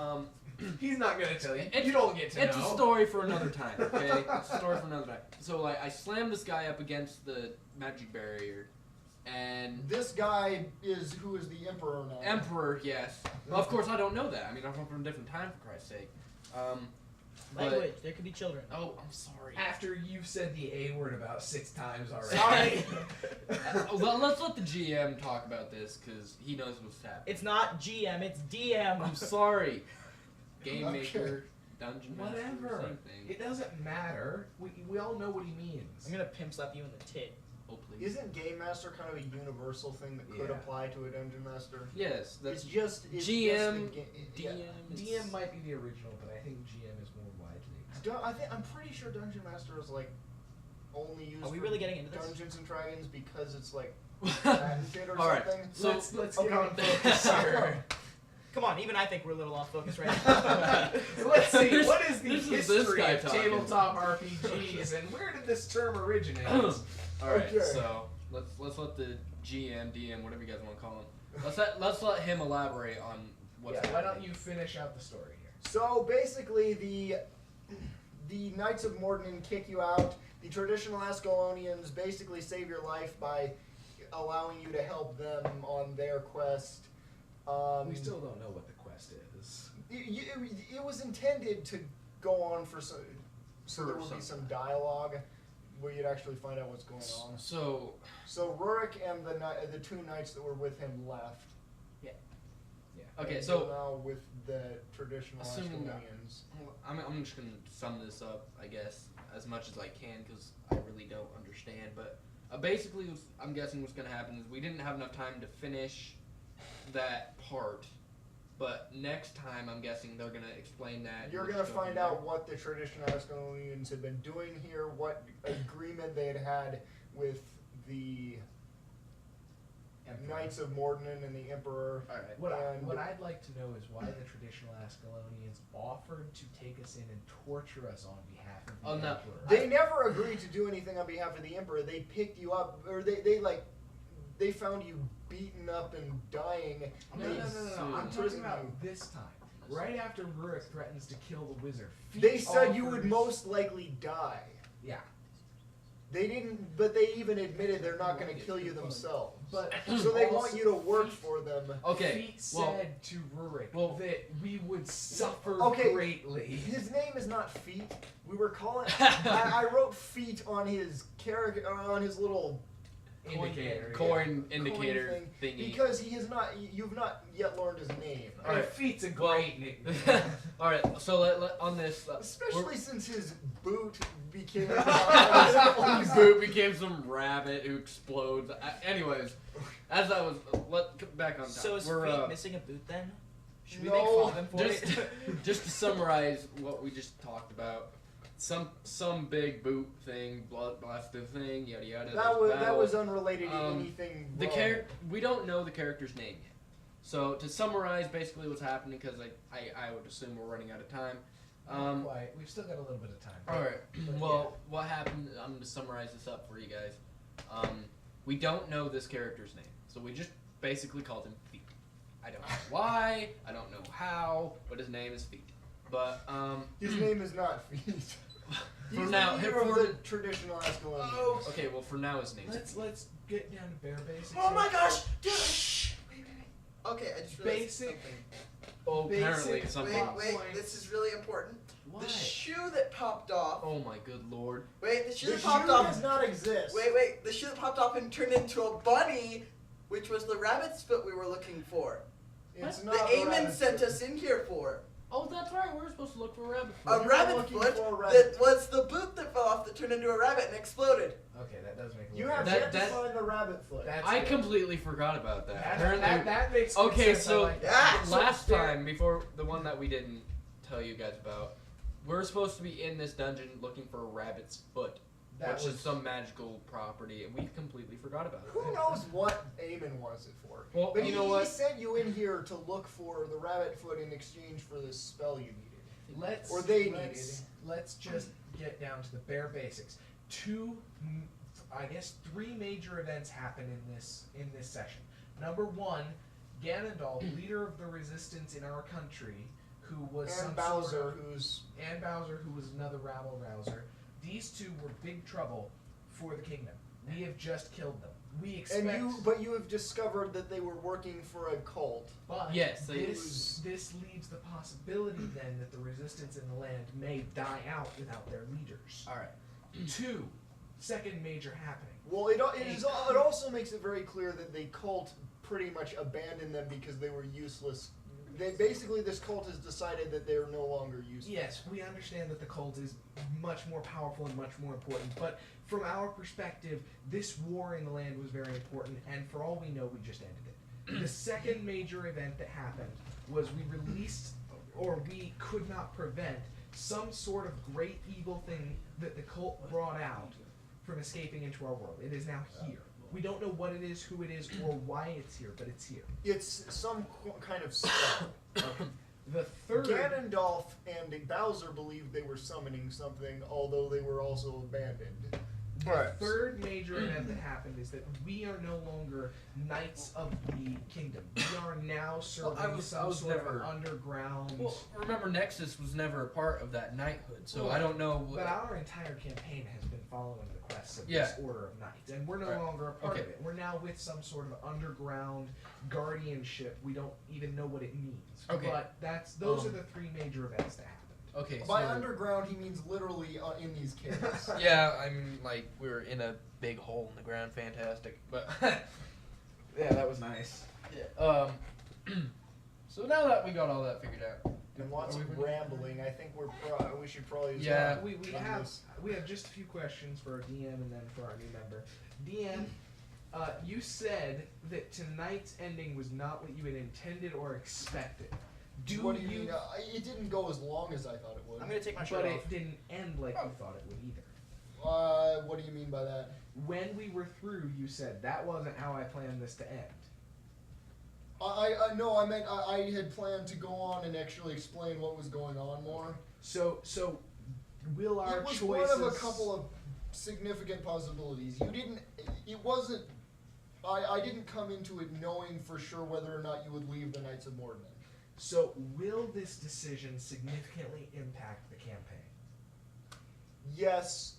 Speaker 1: He's not gonna tell you.
Speaker 3: It's-
Speaker 1: You don't get to
Speaker 3: it's
Speaker 1: know.
Speaker 3: a story for another time. Okay, it's a story for another time. So like I slammed this guy up against the magic barrier, and
Speaker 2: This guy who is the emperor now.
Speaker 3: Emperor, yes. Well, of course I don't know that. I mean I'm from a different time for Christ's sake. But-
Speaker 4: Language. There could be children.
Speaker 3: Oh, I'm sorry.
Speaker 1: After you've said the A word about 6 times already.
Speaker 4: Sorry.
Speaker 3: Let's let the GM talk about this because he knows what's happening.
Speaker 4: It's not GM. It's DM.
Speaker 3: I'm sorry. Game
Speaker 2: Okay.
Speaker 3: maker, dungeon master,
Speaker 1: Whatever.
Speaker 3: same thing.
Speaker 1: It doesn't matter. We all know what he means.
Speaker 4: I'm gonna pimp slap you in the tit.
Speaker 3: Oh please.
Speaker 2: Isn't game master kind of a universal thing that could
Speaker 1: Yeah.
Speaker 2: apply to a dungeon master?
Speaker 3: Yes, that's
Speaker 2: It's just
Speaker 3: GM,
Speaker 2: yeah.
Speaker 3: DM.
Speaker 1: DM might be the original, but I think GM is more widely accepted.
Speaker 2: I'm pretty sure dungeon master is like only used.
Speaker 4: Are we
Speaker 2: for
Speaker 4: really getting into this?
Speaker 2: Dungeons and Dragons because it's like patented or
Speaker 3: All right,
Speaker 2: something?
Speaker 3: so
Speaker 1: let's get
Speaker 2: okay.
Speaker 1: on focus here.
Speaker 4: Come on, even I think we're a little off focus right now.
Speaker 1: Let's see,
Speaker 3: This-
Speaker 1: what is the
Speaker 3: this is this
Speaker 1: history
Speaker 3: guy
Speaker 1: of
Speaker 3: talking.
Speaker 1: tabletop RPGs and where did this term originate?
Speaker 3: All right,
Speaker 2: Okay.
Speaker 3: so let's let the GM, DM, whatever you guys want to call him. Let's let him elaborate on what's
Speaker 1: Yeah, why
Speaker 3: happening.
Speaker 1: don't you finish out the story here?
Speaker 2: So basically, the Knights of Morden kick you out. The traditional Ascalonians basically save your life by allowing you to help them on their quest.
Speaker 1: We still don't know what the quest is.
Speaker 2: It was intended to go on for so there would be some dialogue where you'd actually find out what's going on.
Speaker 3: So
Speaker 2: Rurik and the two knights that were with him left.
Speaker 1: Yeah.
Speaker 3: okay,
Speaker 2: And
Speaker 3: so
Speaker 2: you're now with the traditional
Speaker 3: assuming
Speaker 2: Ascalonians.
Speaker 3: I'm just gonna sum this up, I guess, as much as I can because I really don't understand. But basically, I'm guessing what's gonna happen is we didn't have enough time to finish that part. But next time, I'm guessing they're gonna explain that.
Speaker 2: You're going to find out what the traditional Ascalonians had been doing here, what agreement they had had with the Knights of Morden and the Emperor.
Speaker 3: All right.
Speaker 1: What I'd like to know is why the traditional Ascalonians offered to take us in and torture us on behalf of the
Speaker 3: no.
Speaker 1: Emperor.
Speaker 2: They never agreed to do anything on behalf of the Emperor. They picked you up, or they found you beaten up and dying.
Speaker 1: No. I'm talking about this time. Right after Rurik threatens to kill the wizard.
Speaker 2: They said you would most likely die.
Speaker 1: Yeah.
Speaker 2: They didn't, but they even admitted they're not going to kill you themselves.
Speaker 1: But
Speaker 2: So they want you to work for them.
Speaker 3: Okay.
Speaker 1: Feet
Speaker 3: Well,
Speaker 1: said to Rurik that we would suffer
Speaker 2: Okay.
Speaker 1: greatly.
Speaker 2: His name is not Feet. We were calling. I wrote Feet on his character, on his little
Speaker 1: Indicator.
Speaker 3: coin
Speaker 2: coin
Speaker 3: indicator
Speaker 2: thing,
Speaker 3: thingy.
Speaker 2: because he is not. You've not yet learned his name.
Speaker 1: Yeah.
Speaker 3: Alright.
Speaker 1: Feet's a
Speaker 3: Well-
Speaker 1: great nickname.
Speaker 3: All right. So let on this.
Speaker 2: Especially since his boot became.
Speaker 3: His boot became some rabbit who explodes. Anyways, as I was back on top.
Speaker 4: So is
Speaker 3: we're,
Speaker 4: Feet missing a boot then? Should we
Speaker 2: No.
Speaker 4: make fun of him for
Speaker 3: just
Speaker 4: it?
Speaker 3: just to summarize what we just talked about. Some big boot thing, blood blaster thing, yada yada.
Speaker 2: that was unrelated to
Speaker 3: Um,
Speaker 2: anything.
Speaker 3: the
Speaker 2: wrong.
Speaker 3: we don't know the character's name yet. So to summarize basically what's happening, because I would assume we're running out of time.
Speaker 1: Not quite. We've still got a little bit of time.
Speaker 3: All right.
Speaker 1: But
Speaker 3: Well, what happened? I'm going to summarize this up for you guys. We don't know this character's name, so we just basically called him Feet. I don't know why. I don't know how, but his name is Feet. But
Speaker 2: His name is not Feet.
Speaker 3: for
Speaker 2: He's
Speaker 3: now,
Speaker 2: the leader
Speaker 3: for
Speaker 2: of the traditional Ascalonians.
Speaker 4: Oh.
Speaker 3: okay. Well, for now, his name's
Speaker 1: Let's get down to bare basics.
Speaker 4: Oh my
Speaker 1: here.
Speaker 4: gosh! Dude!
Speaker 5: Okay, I just realized
Speaker 1: Basic.
Speaker 5: something.
Speaker 3: Oh, apparently
Speaker 1: Basic
Speaker 3: something.
Speaker 5: Wait,
Speaker 1: point.
Speaker 5: this is really important.
Speaker 1: Why?
Speaker 5: The shoe that popped off.
Speaker 3: Oh my good lord.
Speaker 5: Wait, the shoe
Speaker 2: The
Speaker 5: that popped
Speaker 2: shoe
Speaker 5: off.
Speaker 2: does not exist.
Speaker 5: Wait, the shoe that popped off and turned into a bunny, which was the rabbit's foot we were looking for.
Speaker 2: It's
Speaker 5: The
Speaker 2: not.
Speaker 5: Aemon sent us in here for.
Speaker 3: Oh, that's right. We're supposed to look for a rabbit.
Speaker 5: A
Speaker 2: You're
Speaker 5: rabbit
Speaker 2: looking
Speaker 5: foot
Speaker 2: for a rabbit
Speaker 5: that
Speaker 2: foot.
Speaker 5: was the boot that fell off that turned into a rabbit and exploded.
Speaker 1: Okay, that does make a
Speaker 2: You
Speaker 1: little
Speaker 2: have
Speaker 3: That-
Speaker 2: yet to
Speaker 3: that-
Speaker 2: find the rabbit foot.
Speaker 1: That's
Speaker 3: I
Speaker 1: good.
Speaker 3: completely forgot about that.
Speaker 1: That,
Speaker 3: Apparently,
Speaker 1: that makes good
Speaker 3: Okay,
Speaker 1: sense.
Speaker 3: so-
Speaker 1: I like that.
Speaker 5: Yeah.
Speaker 3: last
Speaker 1: there-
Speaker 3: time, before the one that we didn't tell you guys about, we're supposed to be in this dungeon looking for a rabbit's foot,
Speaker 1: that
Speaker 3: which
Speaker 1: was
Speaker 3: is some magical property, and we completely forgot about it.
Speaker 2: Who knows what Aemon wants it for?
Speaker 3: Well,
Speaker 2: But
Speaker 3: you
Speaker 2: he
Speaker 3: know what?
Speaker 2: sent you in here to look for the rabbit foot in exchange for this spell you needed.
Speaker 1: let's
Speaker 2: Or they
Speaker 1: let's just get down to the bare basics. Three major events happen in this session. Number one, Ganondorf, leader of the resistance in our country, who was
Speaker 2: And
Speaker 1: some
Speaker 2: Bowser,
Speaker 1: sort of,
Speaker 2: who's
Speaker 1: and Bowser, who was another rabble rouser. These two were big trouble for the kingdom. We have just killed them. We expect,
Speaker 2: but you have discovered that they were working for a cult.
Speaker 1: but
Speaker 3: Yes, they-
Speaker 1: this leaves the possibility then that the resistance in the land may die out without their leaders.
Speaker 3: All right.
Speaker 1: Two, second major happening.
Speaker 2: Well, it also makes it very clear that the cult pretty much abandoned them because they were useless. This cult has decided that they're no longer useless.
Speaker 1: Yes, we understand that the cult is much more powerful and much more important, but from our perspective, this war in the land was very important, and for all we know, we just ended it. The second major event that happened was we released, or we could not prevent, some sort of great evil thing that the cult brought out from escaping into our world. It is now here. We don't know what it is, who it is, or why it's here, but it's here.
Speaker 2: It's some kind of spell.
Speaker 1: The third...
Speaker 2: Ganondorf and Bowser believed they were summoning something, although they were also abandoned. Right.
Speaker 1: Third major event that happened is that we are no longer Knights of the Kingdom. We are now serving
Speaker 3: I was
Speaker 1: sort
Speaker 3: never-
Speaker 1: of underground.
Speaker 3: Well, remember Nexus was never a part of that knighthood, so
Speaker 1: Well,
Speaker 3: I don't know.
Speaker 1: But our entire campaign has been following the quests of
Speaker 3: Yeah.
Speaker 1: this Order of Knights, and we're no
Speaker 3: Right.
Speaker 1: longer a part of
Speaker 3: Okay.
Speaker 1: it. We're now with some sort of underground guardianship. We don't even know what it means.
Speaker 3: Okay.
Speaker 1: But those are the three major events that happened.
Speaker 3: Okay,
Speaker 2: By
Speaker 3: so
Speaker 2: underground, he means literally in these caves.
Speaker 3: yeah, I'm like we're in a big hole in the ground, fantastic. But yeah, that was nice.
Speaker 5: Yeah.
Speaker 3: So now that we got all that figured out,
Speaker 2: And lots
Speaker 3: are we
Speaker 2: of
Speaker 3: ready?
Speaker 2: rambling. I think we should probably.
Speaker 3: Yeah.
Speaker 1: We
Speaker 2: run
Speaker 1: have
Speaker 2: this.
Speaker 1: just a few questions for our DM and then for our new member. DM, you said that tonight's ending was not what you had intended or expected.
Speaker 2: What do you mean? It didn't go as long as I thought it would.
Speaker 4: I'm gonna take my shirt
Speaker 1: But
Speaker 4: off.
Speaker 1: it didn't end like you thought it would either.
Speaker 2: What do you mean by that?
Speaker 1: When we were through, you said that wasn't how I planned this to end.
Speaker 2: No, I meant I had planned to go on and actually explain what was going on more.
Speaker 1: So will our
Speaker 2: It was
Speaker 1: choices?
Speaker 2: one of a couple of significant possibilities. You didn't. It wasn't. I didn't come into it knowing for sure whether or not you would leave the Knights of Mordman.
Speaker 1: So will this decision significantly impact the campaign?
Speaker 2: Yes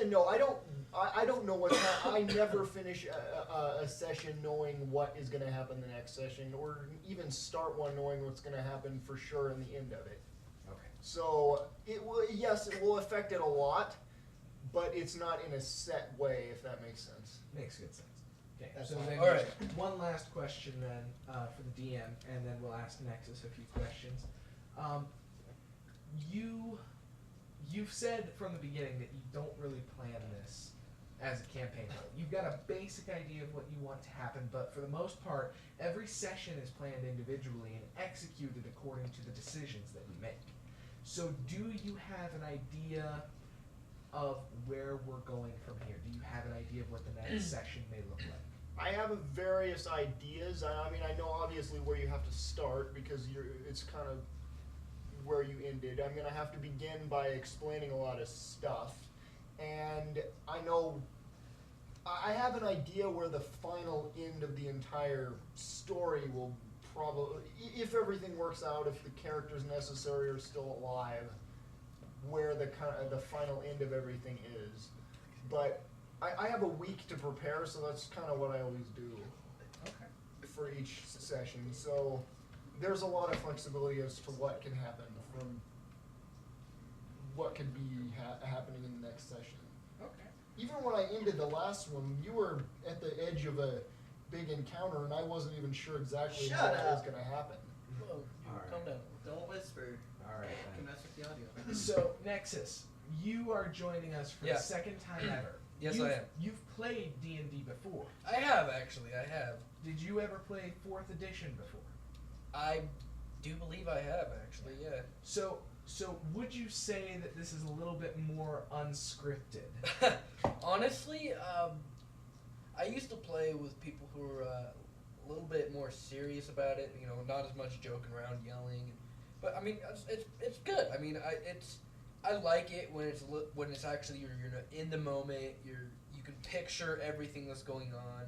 Speaker 2: and no. I don't know what's I never finish a session knowing what is going to happen the next session, or even start one knowing what's going to happen for sure in the end of it.
Speaker 1: Okay.
Speaker 2: So it will affect it a lot, but it's not in a set way, if that makes sense.
Speaker 1: Makes good sense. Okay.
Speaker 2: That's
Speaker 1: So
Speaker 2: fine.
Speaker 1: then,
Speaker 3: All right.
Speaker 1: one last question then for the DM, and then we'll ask Nexus a few questions. You've said from the beginning that you don't really plan this as a campaign. You've got a basic idea of what you want to happen, but for the most part, every session is planned individually and executed according to the decisions that we make. So do you have an idea of where we're going from here? Do you have an idea of what the next session may look like?
Speaker 2: I have various ideas. I mean, I know obviously where you have to start because it's kind of where you ended. I'm gonna have to begin by explaining a lot of stuff, and I know I have an idea where the final end of the entire story will probably, if everything works out, if the characters necessary are still alive, where the final end of everything is. But I have a week to prepare, so that's kind of what I always do
Speaker 1: Okay.
Speaker 2: for each session. So there's a lot of flexibility as to what can happen from what could be happening in the next session.
Speaker 1: Okay.
Speaker 2: Even when I ended the last one, you were at the edge of a big encounter, and I wasn't even sure exactly
Speaker 5: Shut
Speaker 2: how that was
Speaker 5: up.
Speaker 2: going to happen.
Speaker 5: Whoa,
Speaker 1: Alright.
Speaker 5: calm down. Don't whisper.
Speaker 1: All right.
Speaker 5: You can
Speaker 1: Then.
Speaker 5: mess with the audio.
Speaker 1: So Nexus, you are joining us for
Speaker 3: Yeah.
Speaker 1: the second time ever.
Speaker 3: Yes,
Speaker 1: You've,
Speaker 3: I am.
Speaker 1: You've played D&D before.
Speaker 3: I have actually. I have.
Speaker 1: Did you ever play 4th edition before?
Speaker 3: I do believe I have actually. Yeah.
Speaker 1: So would you say that this is a little bit more unscripted?
Speaker 3: Honestly, I used to play with people who were a little bit more serious about it. You know, not as much joking around, yelling. But I mean, it's good. I mean, I like it when it's actually you're in the moment. You can picture everything that's going on.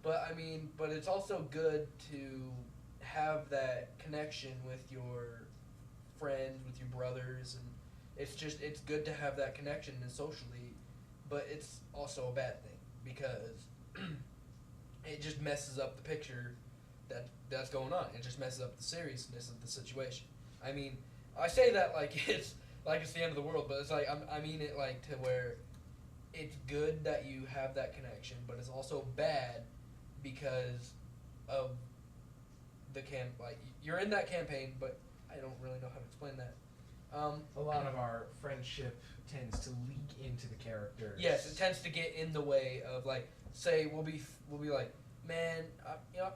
Speaker 3: But I mean, but it's also good to have that connection with your friends, with your brothers, and it's good to have that connection and socially. But it's also a bad thing because it just messes up the picture that's going on. It just messes up the seriousness of the situation. I mean, I say that like it's the end of the world, but it's like I mean it like to where it's good that you have that connection, but it's also bad because of the like you're in that campaign, but I don't really know how to explain that.
Speaker 1: A lot of our friendship tends to leak into the characters.
Speaker 3: Yes, it tends to get in the way of like, say we'll be like, man, I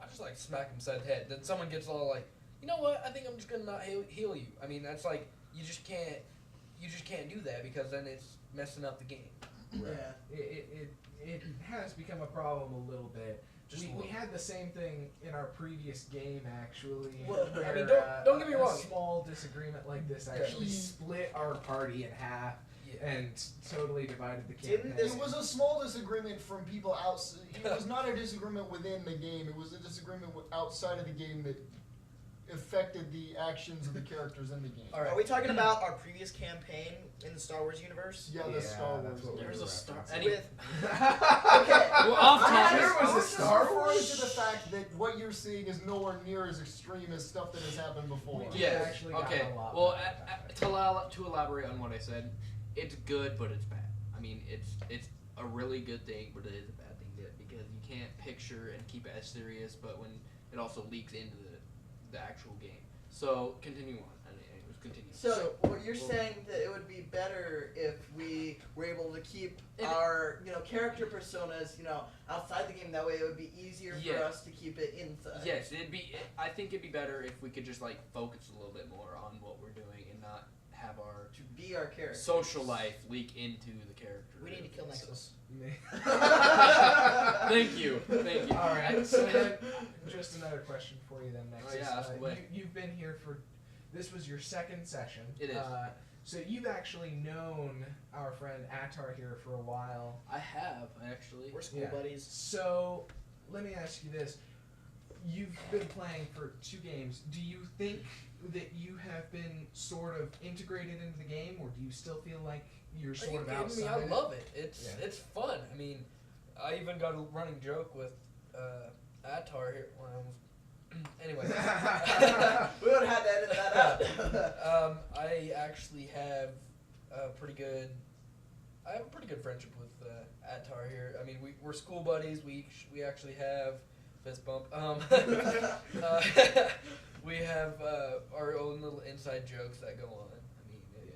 Speaker 3: just like smack him upside the head. Then someone gets all like, you know what? I think I'm just gonna not heal you. I mean, that's like you just can't do that because then it's messing up the game.
Speaker 1: Right.
Speaker 5: Yeah.
Speaker 1: It has become a problem a little bit.
Speaker 3: Just a
Speaker 1: We
Speaker 3: little.
Speaker 1: had the same thing in our previous game, actually.
Speaker 3: Well, I
Speaker 1: where,
Speaker 3: mean, don't get me wrong.
Speaker 1: A small disagreement like this actually split our party in half.
Speaker 3: Yeah.
Speaker 1: and totally divided the
Speaker 4: Didn't
Speaker 1: campaign.
Speaker 4: this-
Speaker 2: It was a small disagreement from people outside. It was not a disagreement within the game. It was a disagreement outside of the game that affected the actions of the characters in the game.
Speaker 5: All right.
Speaker 4: Are we talking about our previous campaign in the Star Wars universe?
Speaker 2: Yeah, the Star
Speaker 1: that's
Speaker 2: Wars.
Speaker 1: what we
Speaker 3: There's
Speaker 1: were
Speaker 3: a Star.
Speaker 1: referencing.
Speaker 3: Any,
Speaker 4: With
Speaker 5: Okay.
Speaker 3: well, off
Speaker 2: I
Speaker 3: topic.
Speaker 1: There was a
Speaker 2: was
Speaker 1: Star
Speaker 2: just referring
Speaker 1: Wars?
Speaker 2: to the fact that what you're seeing is nowhere near as extreme as stuff that has happened before.
Speaker 1: We did
Speaker 3: Yes.
Speaker 1: actually got
Speaker 3: Okay.
Speaker 1: a lot
Speaker 3: Well,
Speaker 1: better.
Speaker 3: to elaborate on what I said, it's good, but it's bad. I mean, it's a really good thing, but it is a bad thing because you can't picture and keep it as serious, but when it also leaks into the actual game. So continue on. Anyways, continue.
Speaker 5: So what you're saying that it would be better if we were able to keep our character personas outside the game. That way it would be easier
Speaker 3: Yeah.
Speaker 5: for us to keep it inside.
Speaker 3: Yes, I think it'd be better if we could just like focus a little bit more on what we're doing and not have our
Speaker 5: To be our character.
Speaker 3: social life leak into the character.
Speaker 4: we need to kill Nexus.
Speaker 3: Thank you. Thank you.
Speaker 1: All right. So then, just another question for you then, Nexus.
Speaker 3: yeah, ask away.
Speaker 1: You've been here for. This was your second session.
Speaker 3: It is.
Speaker 1: So you've actually known our friend Attar here for a while.
Speaker 3: I have actually.
Speaker 4: We're school
Speaker 1: Yeah.
Speaker 4: buddies.
Speaker 1: So let me ask you this: you've been playing for 2 games. Do you think that you have been sort of integrated into the game, or do you still feel like you're sort of outside?
Speaker 6: I love it. It's
Speaker 1: Yeah.
Speaker 6: it's fun. I mean, I even got a running joke with Attar here when I was. Anyway,
Speaker 5: We would have had to edit that out.
Speaker 6: I actually have a pretty good. I have a pretty good friendship with Attar here. I mean, we're school buddies. We actually have fist bump. We have our own little inside jokes that go on. I mean,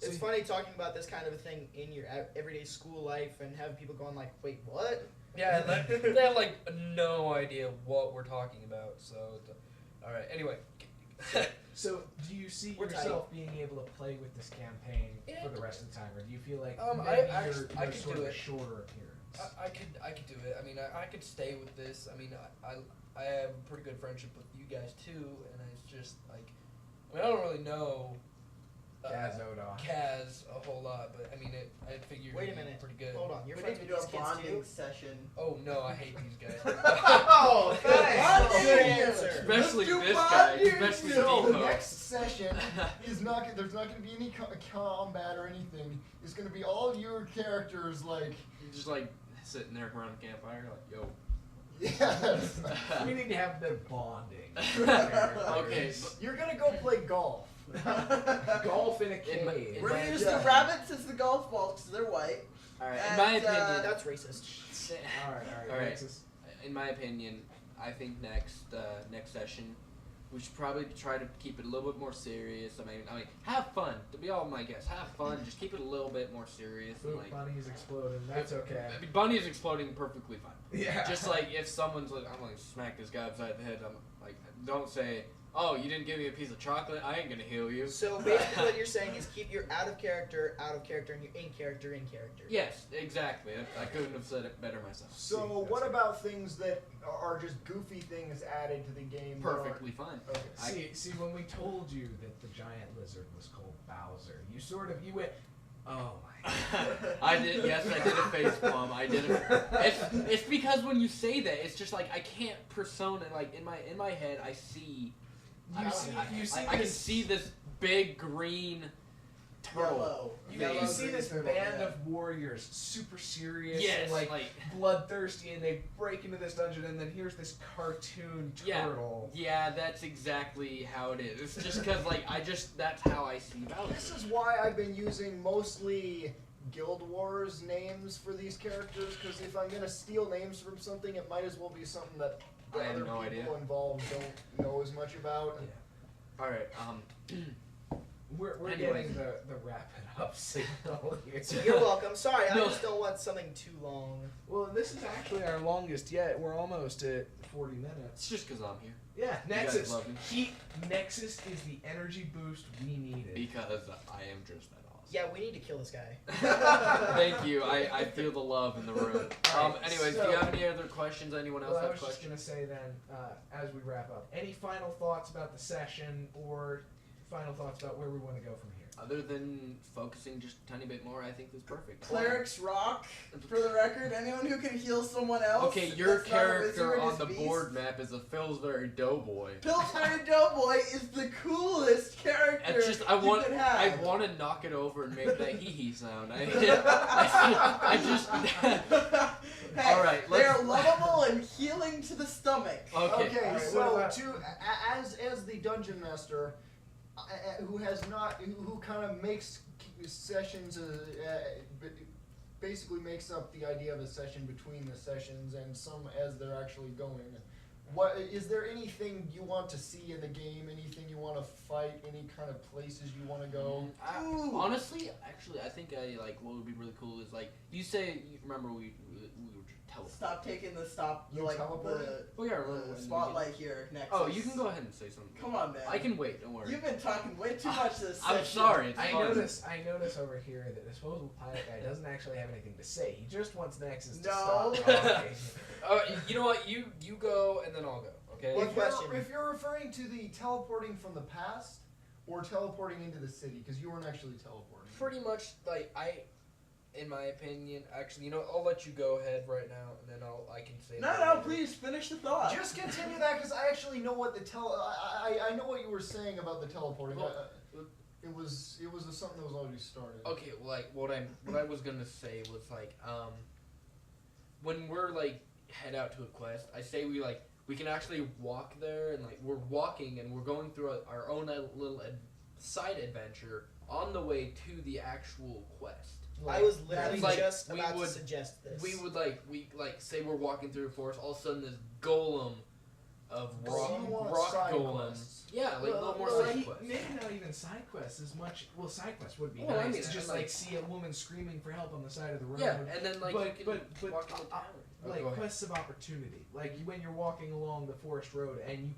Speaker 4: It's funny talking about this kind of a thing in your everyday school life and having people going like, "Wait, what?"
Speaker 6: yeah, they have like no idea what we're talking about. So, all right. Anyway,
Speaker 1: So do you see
Speaker 4: We're
Speaker 1: yourself being able to play with this campaign for the rest of the time, or do you feel like
Speaker 6: I
Speaker 1: maybe
Speaker 6: actually-
Speaker 1: you're
Speaker 6: I could
Speaker 1: sort
Speaker 6: do
Speaker 1: of a
Speaker 6: it.
Speaker 1: shorter appearance?
Speaker 6: I could do it. I mean, I could stay with this. I mean, I have a pretty good friendship with you guys too, and it's just like, I mean, I don't really know
Speaker 1: Kaz Oda.
Speaker 6: Kaz a whole lot, but I mean, I figured
Speaker 4: Wait a
Speaker 6: it'd be
Speaker 4: minute.
Speaker 6: pretty good.
Speaker 4: Hold on, you're
Speaker 5: We
Speaker 4: friends
Speaker 5: need
Speaker 4: with
Speaker 5: to do
Speaker 4: these
Speaker 5: a
Speaker 4: kids
Speaker 5: bonding
Speaker 4: too?
Speaker 5: session.
Speaker 6: Oh no, I hate these guys.
Speaker 1: Oh, thanks.
Speaker 4: Good answer.
Speaker 3: Especially
Speaker 2: Let's do
Speaker 3: this guy.
Speaker 2: bonding.
Speaker 3: Especially
Speaker 2: No,
Speaker 3: Depot.
Speaker 2: next session is not. There's not going to be any combat or anything. It's going to be all your characters like.
Speaker 3: You're just like sitting there around the campfire, like, yo.
Speaker 2: Yes.
Speaker 1: We need to have the bonding.
Speaker 3: Okay.
Speaker 2: You're going to go play golf.
Speaker 1: Golf in a
Speaker 3: In my-
Speaker 1: cave.
Speaker 3: in
Speaker 5: We're
Speaker 3: my-
Speaker 5: gonna use
Speaker 2: Yeah.
Speaker 5: the rabbits as the golf balls because they're white.
Speaker 3: All right. In
Speaker 5: And,
Speaker 3: my opinion,
Speaker 4: That's racist.
Speaker 1: All right.
Speaker 3: All right.
Speaker 1: Nexus.
Speaker 3: in my opinion, I think next session, we should probably try to keep it a little bit more serious. I mean, have fun. To be all my guests, have fun. Just keep it a little bit more serious. And
Speaker 1: Boop,
Speaker 3: like,
Speaker 1: bunny's exploding. That's okay.
Speaker 3: I mean, Bunny is exploding perfectly fine.
Speaker 1: Yeah.
Speaker 3: Just like if someone's like, I'm like smack this guy upside the head. I'm like, don't say, oh, you didn't give me a piece of chocolate. I ain't gonna heal you.
Speaker 4: So basically, what you're saying is keep your out of character, and your in character, in character.
Speaker 3: Yes, exactly. I couldn't have said it better myself.
Speaker 2: So what about things that are just goofy things added to the game? that aren't-
Speaker 3: Perfectly fine.
Speaker 2: Okay.
Speaker 1: See, when we told you that the giant lizard was called Bowser, you went, oh my.
Speaker 3: I did. Yes, I did a face palm. I did it. It's because when you say that, it's just like I can't persona. Like in my head, I see.
Speaker 1: You see
Speaker 3: I can
Speaker 1: this-
Speaker 3: see this big green turtle.
Speaker 5: Yellow.
Speaker 1: You
Speaker 5: Yellow
Speaker 1: see this
Speaker 5: green
Speaker 1: band
Speaker 5: turtle,
Speaker 1: of warriors, super serious
Speaker 3: Yes,
Speaker 1: and like
Speaker 3: like
Speaker 1: bloodthirsty, and they break into this dungeon, and then here's this cartoon turtle.
Speaker 3: yeah, that's exactly how it is. It's just because like that's how I see Bowser.
Speaker 2: This is why I've been using mostly Guild Wars names for these characters, because if I'm gonna steal names from something, it might as well be something that the
Speaker 3: I have
Speaker 2: other
Speaker 3: no
Speaker 2: people
Speaker 3: idea.
Speaker 2: involved don't know as much about.
Speaker 3: All right.
Speaker 1: We're
Speaker 3: Anyways.
Speaker 1: getting the wrap it up signal here.
Speaker 4: So you're welcome. Sorry, I
Speaker 3: No.
Speaker 4: just don't want something too long.
Speaker 1: Well, this is actually our longest yet. We're almost at 40 minutes.
Speaker 3: It's just because I'm here.
Speaker 1: Yeah,
Speaker 3: You guys
Speaker 1: Nexus.
Speaker 3: love me.
Speaker 1: Nexus is the energy boost we needed.
Speaker 3: Because I am just that awesome.
Speaker 4: Yeah, we need to kill this guy.
Speaker 3: Thank you. I feel the love in the room.
Speaker 1: Alright,
Speaker 3: Anyways, do
Speaker 1: so-
Speaker 3: you have any other questions? Anyone else
Speaker 1: Well, I
Speaker 3: have
Speaker 1: was just
Speaker 3: questions?
Speaker 1: gonna say then, as we wrap up, any final thoughts about the session, or final thoughts about where we want to go from here?
Speaker 3: other than focusing just a tiny bit more, I think this is perfect.
Speaker 5: Clerics rock, for the record. Anyone who can heal someone else.
Speaker 3: Okay, your
Speaker 5: that's not a wizard
Speaker 3: character on
Speaker 5: is
Speaker 3: the
Speaker 5: beast.
Speaker 3: board map is a Pillsbury Doughboy.
Speaker 5: Pillsbury Doughboy is the coolest character
Speaker 3: It's just I
Speaker 5: you
Speaker 3: want
Speaker 5: could have.
Speaker 3: to knock it over and make that hee hee sound. I just.
Speaker 5: Hey,
Speaker 3: All right,
Speaker 5: they are
Speaker 3: let's.
Speaker 5: lovable and healing to the stomach.
Speaker 3: Okay.
Speaker 2: Okay,
Speaker 1: Alright,
Speaker 2: so
Speaker 1: what about-
Speaker 2: as the dungeon master, who kind of makes sessions, basically makes up the idea of a session between the sessions and some as they're actually going. What is there anything you want to see in the game? Anything you want to fight? Any kind of places you want to go?
Speaker 3: Honestly, actually, I think what would be really cool is like you say. You remember we were teleporting.
Speaker 5: Stop taking the
Speaker 2: You teleported?
Speaker 3: Oh yeah, remember when
Speaker 5: the
Speaker 3: we
Speaker 5: spotlight here, Nexus.
Speaker 3: Oh, you can go ahead and say something.
Speaker 5: Come on, man.
Speaker 3: I can wait. Don't worry.
Speaker 5: You've been talking way too much this
Speaker 3: I'm
Speaker 5: session.
Speaker 3: sorry. It's
Speaker 1: I
Speaker 3: fun.
Speaker 1: notice over here that the disposable pilot guy doesn't actually have anything to say. He just wants Nexus to
Speaker 5: No.
Speaker 1: stop talking.
Speaker 6: You know what? You go and then I'll go. Okay.
Speaker 4: Well, question.
Speaker 2: If you're referring to the teleporting from the past or teleporting into the city, because you weren't actually teleporting.
Speaker 6: Pretty much, like in my opinion, actually, I'll let you go ahead right now, and then I can say.
Speaker 5: No, please finish the thought.
Speaker 2: Just continue that, because I actually know what the I know what you were saying about the teleporting.
Speaker 3: Well,
Speaker 2: it was something that was already started.
Speaker 3: Okay, like what I was gonna say was when we're head out to a quest, I say we can actually walk there and we're walking and we're going through our own little side adventure on the way to the actual quest.
Speaker 4: I was literally
Speaker 3: Like,
Speaker 4: just
Speaker 3: we
Speaker 4: about
Speaker 3: would-
Speaker 4: to suggest this.
Speaker 3: We would say we're walking through the forest, all of a sudden this golem of
Speaker 2: So you want
Speaker 3: rock
Speaker 2: side
Speaker 3: golem.
Speaker 2: quests.
Speaker 3: Yeah, a little more
Speaker 1: Well,
Speaker 3: side quests.
Speaker 1: maybe not even side quests as much. Well, side quests would be
Speaker 3: Well, I
Speaker 1: nice
Speaker 3: mean,
Speaker 1: to just
Speaker 3: like-
Speaker 1: see a woman screaming for help on the side of the road.
Speaker 3: Yeah, and then
Speaker 1: But-
Speaker 3: you can
Speaker 1: but,
Speaker 3: walk in the town. Oh,
Speaker 1: Like
Speaker 3: go ahead.
Speaker 1: quests of opportunity, like when you're walking along the forest road and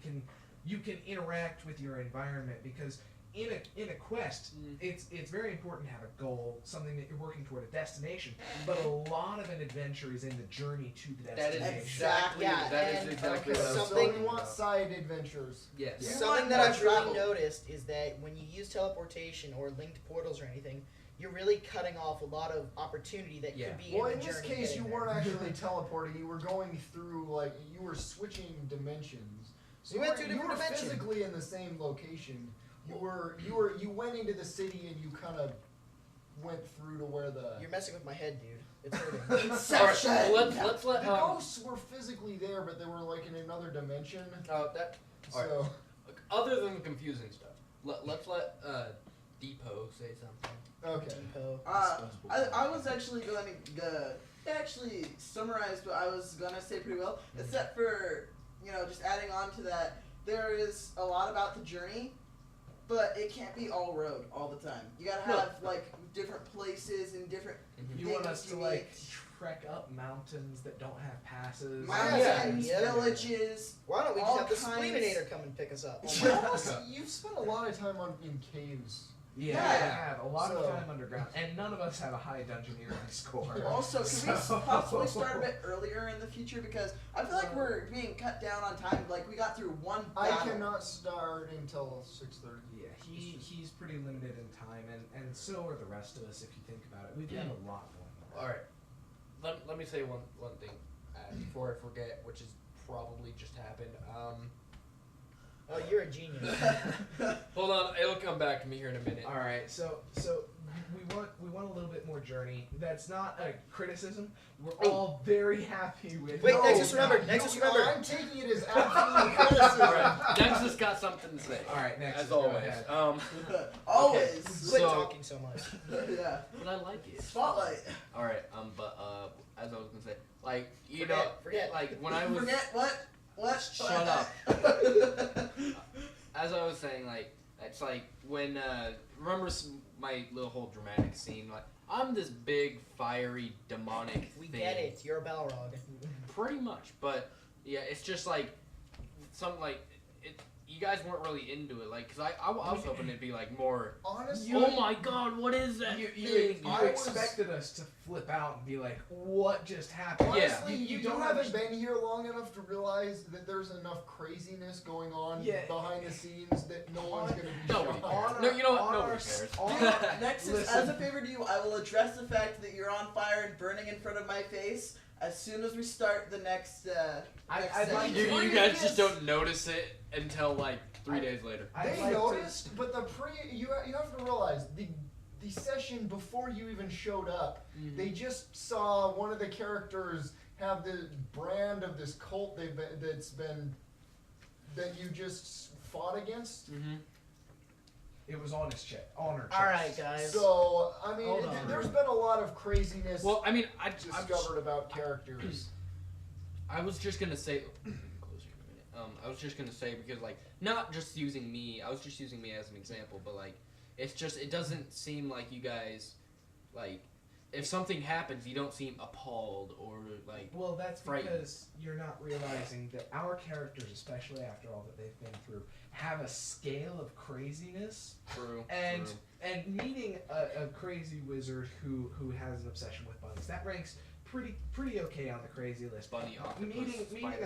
Speaker 1: you can interact with your environment, because in a quest it's very important to have a goal, something that you're working toward, a destination, but a lot of an adventure is in the journey to the
Speaker 3: That is
Speaker 1: destination.
Speaker 3: exactly
Speaker 4: Yeah,
Speaker 3: that is
Speaker 4: and,
Speaker 3: exactly
Speaker 4: okay,
Speaker 3: what I was
Speaker 2: So
Speaker 4: something-
Speaker 3: talking
Speaker 2: you want
Speaker 3: about.
Speaker 2: side adventures.
Speaker 3: Yes.
Speaker 2: Yeah.
Speaker 4: Something that
Speaker 5: more
Speaker 4: I've really
Speaker 5: travel.
Speaker 4: noticed is that when you use teleportation or linked portals or anything, you're really cutting off a lot of opportunity that
Speaker 3: Yeah.
Speaker 4: could be
Speaker 2: Well,
Speaker 4: in
Speaker 2: in
Speaker 4: the
Speaker 2: this
Speaker 4: journey.
Speaker 2: case, you
Speaker 4: getting
Speaker 2: weren't
Speaker 4: there.
Speaker 2: actually teleporting. You were going through, you were switching dimensions. So
Speaker 4: We went to a
Speaker 2: you
Speaker 4: different
Speaker 2: were
Speaker 4: dimension.
Speaker 2: physically in the same location. You went into the city and you kind of went through to where the
Speaker 4: You're messing with my head, dude. It's hurting.
Speaker 3: All right,
Speaker 5: Inception.
Speaker 3: well, let's let
Speaker 2: the ghosts were physically there, but they were in another dimension.
Speaker 3: that all right.
Speaker 2: So
Speaker 3: Other than the confusing stuff, let's let Depot say something.
Speaker 2: okay.
Speaker 4: Depot.
Speaker 5: I was actually going to actually summarize what I was gonna say pretty well, except for just adding on to that. There is a lot about the journey, but it can't be all road all the time. You gotta have different places and different
Speaker 1: You want us
Speaker 5: things
Speaker 1: to
Speaker 5: you need.
Speaker 1: trek up mountains that don't have passes?
Speaker 5: mountains,
Speaker 4: Yeah.
Speaker 5: villages.
Speaker 4: Why don't we
Speaker 5: all
Speaker 4: just have the
Speaker 5: kinds-
Speaker 4: Spleeninator come and pick us up?
Speaker 2: You almost- You've spent a lot of time in caves.
Speaker 1: Yeah,
Speaker 5: Yeah.
Speaker 1: we have a lot
Speaker 2: So-
Speaker 1: of time underground, and none of us have a high dungeoneering score.
Speaker 5: Also, can we possibly start a bit earlier in the future, because I feel like we're being cut down on time. Like we got through one
Speaker 2: I
Speaker 5: battle.
Speaker 2: cannot start until 6:30.
Speaker 1: Yeah, he's pretty limited in time, and so are the rest of us if you think about it. We've got a lot going on.
Speaker 3: All right. Let me say one thing before I forget, which has probably just happened.
Speaker 4: Oh, you're a genius.
Speaker 3: Hold on, it'll come back to me here in a minute.
Speaker 1: All right, so we want a little bit more journey. That's not a criticism. We're all very happy with.
Speaker 4: Wait,
Speaker 1: it.
Speaker 4: Nexus, remember, Nexus, remember.
Speaker 2: I'm taking it as absolute criticism.
Speaker 3: All right, Nexus got something to say.
Speaker 1: All right, Nexus,
Speaker 3: as
Speaker 1: go
Speaker 3: always.
Speaker 1: ahead.
Speaker 5: Always.
Speaker 4: Quit
Speaker 3: So-
Speaker 4: talking so much.
Speaker 5: Yeah.
Speaker 3: But I like it.
Speaker 5: Spotlight.
Speaker 3: All right, but as I was gonna say,
Speaker 4: Forget.
Speaker 3: when I was
Speaker 5: Forget what? What?
Speaker 3: Shut up. As I was saying, it's when remember my little whole dramatic scene. I'm this big, fiery, demonic
Speaker 4: We
Speaker 3: thing.
Speaker 4: get it. You're a Balrog.
Speaker 3: Pretty much, but yeah, it's just you guys weren't really into it, like, cause I was hoping it'd be like more.
Speaker 2: Honestly,
Speaker 3: Oh my God, what is that
Speaker 1: You
Speaker 3: thing?
Speaker 2: I was-
Speaker 1: expected us to flip out and be like, what just happened?
Speaker 2: honestly,
Speaker 1: You
Speaker 2: you
Speaker 1: don't
Speaker 2: haven't
Speaker 1: understand-
Speaker 2: been here long enough to realize that there's enough craziness going on
Speaker 1: Yeah.
Speaker 2: behind the scenes that no one's gonna be
Speaker 3: Nobody
Speaker 2: shocked.
Speaker 3: cares. No, you know what?
Speaker 1: on
Speaker 3: Nobody
Speaker 1: our-
Speaker 3: cares.
Speaker 1: on
Speaker 5: Dude,
Speaker 1: our-
Speaker 5: Nexus,
Speaker 1: listen.
Speaker 5: as a favor to you, I will address the fact that you're on fire and burning in front of my face as soon as we start the next. Next
Speaker 1: I'd like
Speaker 5: session.
Speaker 1: to-
Speaker 3: You guys just don't notice it until like 3 days later.
Speaker 1: I'd
Speaker 2: They
Speaker 1: like to-
Speaker 2: noticed, but you have to realize the session before you even showed up, they just saw one of the characters have the brand of this cult that you just fought against.
Speaker 3: Mm-hmm.
Speaker 1: It was on his chest. On her chest.
Speaker 4: All right, guys.
Speaker 2: So I mean,
Speaker 4: Hold on.
Speaker 2: there's been a lot of craziness
Speaker 3: Well, I mean, I
Speaker 2: discovered about characters.
Speaker 3: I was just gonna say. Close here in a minute. I was just gonna say because like not just using me. I was just using me as an example, but like it's just it doesn't seem like you guys like if something happens, you don't seem appalled or like.
Speaker 1: Well, that's
Speaker 3: frightened.
Speaker 1: because you're not realizing that our characters, especially after all that they've been through, have a scale of craziness.
Speaker 3: True.
Speaker 1: And
Speaker 3: true.
Speaker 1: and meeting a crazy wizard who has an obsession with bunnies, that ranks pretty okay on the crazy list.
Speaker 3: Bunny octopus.
Speaker 1: Meeting
Speaker 3: spider.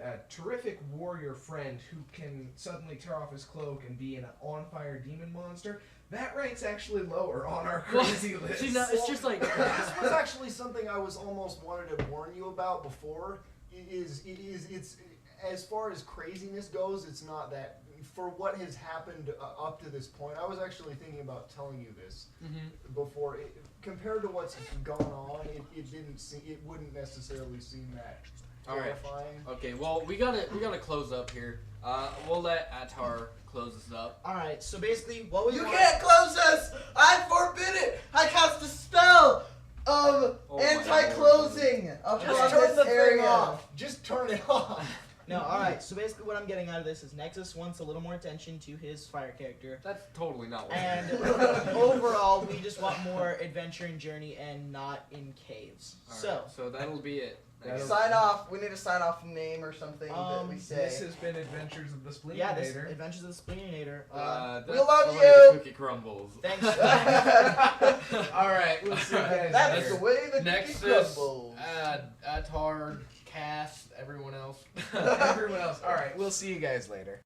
Speaker 1: a terrific warrior friend who can suddenly tear off his cloak and be an on-fire demon monster, that ranks actually lower on our crazy list.
Speaker 3: See, no, it's just like.
Speaker 2: This was actually something I was almost wanted to warn you about before. It's as far as craziness goes, it's not that. For what has happened up to this point, I was actually thinking about telling you this before. Compared to what's gone on, it wouldn't necessarily seem that
Speaker 3: All right.
Speaker 2: horrifying.
Speaker 3: Okay. Well, we gotta close up here. We'll let Atar close us up.
Speaker 4: All right. So basically, what we
Speaker 5: You
Speaker 4: want-
Speaker 5: can't close us! I forbid it! I cast a spell of
Speaker 3: Oh my
Speaker 5: anti-closing upon
Speaker 2: Just turn
Speaker 5: this
Speaker 2: the thing
Speaker 5: area.
Speaker 2: off. Just turn it off.
Speaker 4: No, all right. So basically, what I'm getting out of this is Nexus wants a little more attention to his fire character,
Speaker 3: That's totally not what.
Speaker 4: and overall, we just want more adventure and journey, and not in caves.
Speaker 3: So that'll be it.
Speaker 1: That'll-
Speaker 5: Sign off. We need a sign off name or something that we say.
Speaker 1: This has been Adventures of the Spleeninator.
Speaker 4: Yeah, this Adventures of the Spleeninator.
Speaker 3: That's
Speaker 5: we love
Speaker 3: the way
Speaker 5: you!
Speaker 3: the cookie crumbles.
Speaker 4: Thanks.
Speaker 1: All right, we'll see you guys
Speaker 5: That's
Speaker 1: later.
Speaker 5: the way the cookie
Speaker 3: Nexus,
Speaker 5: crumbles.
Speaker 3: Atar, Cast, everyone else.
Speaker 1: Everyone else. All right, we'll see you guys later.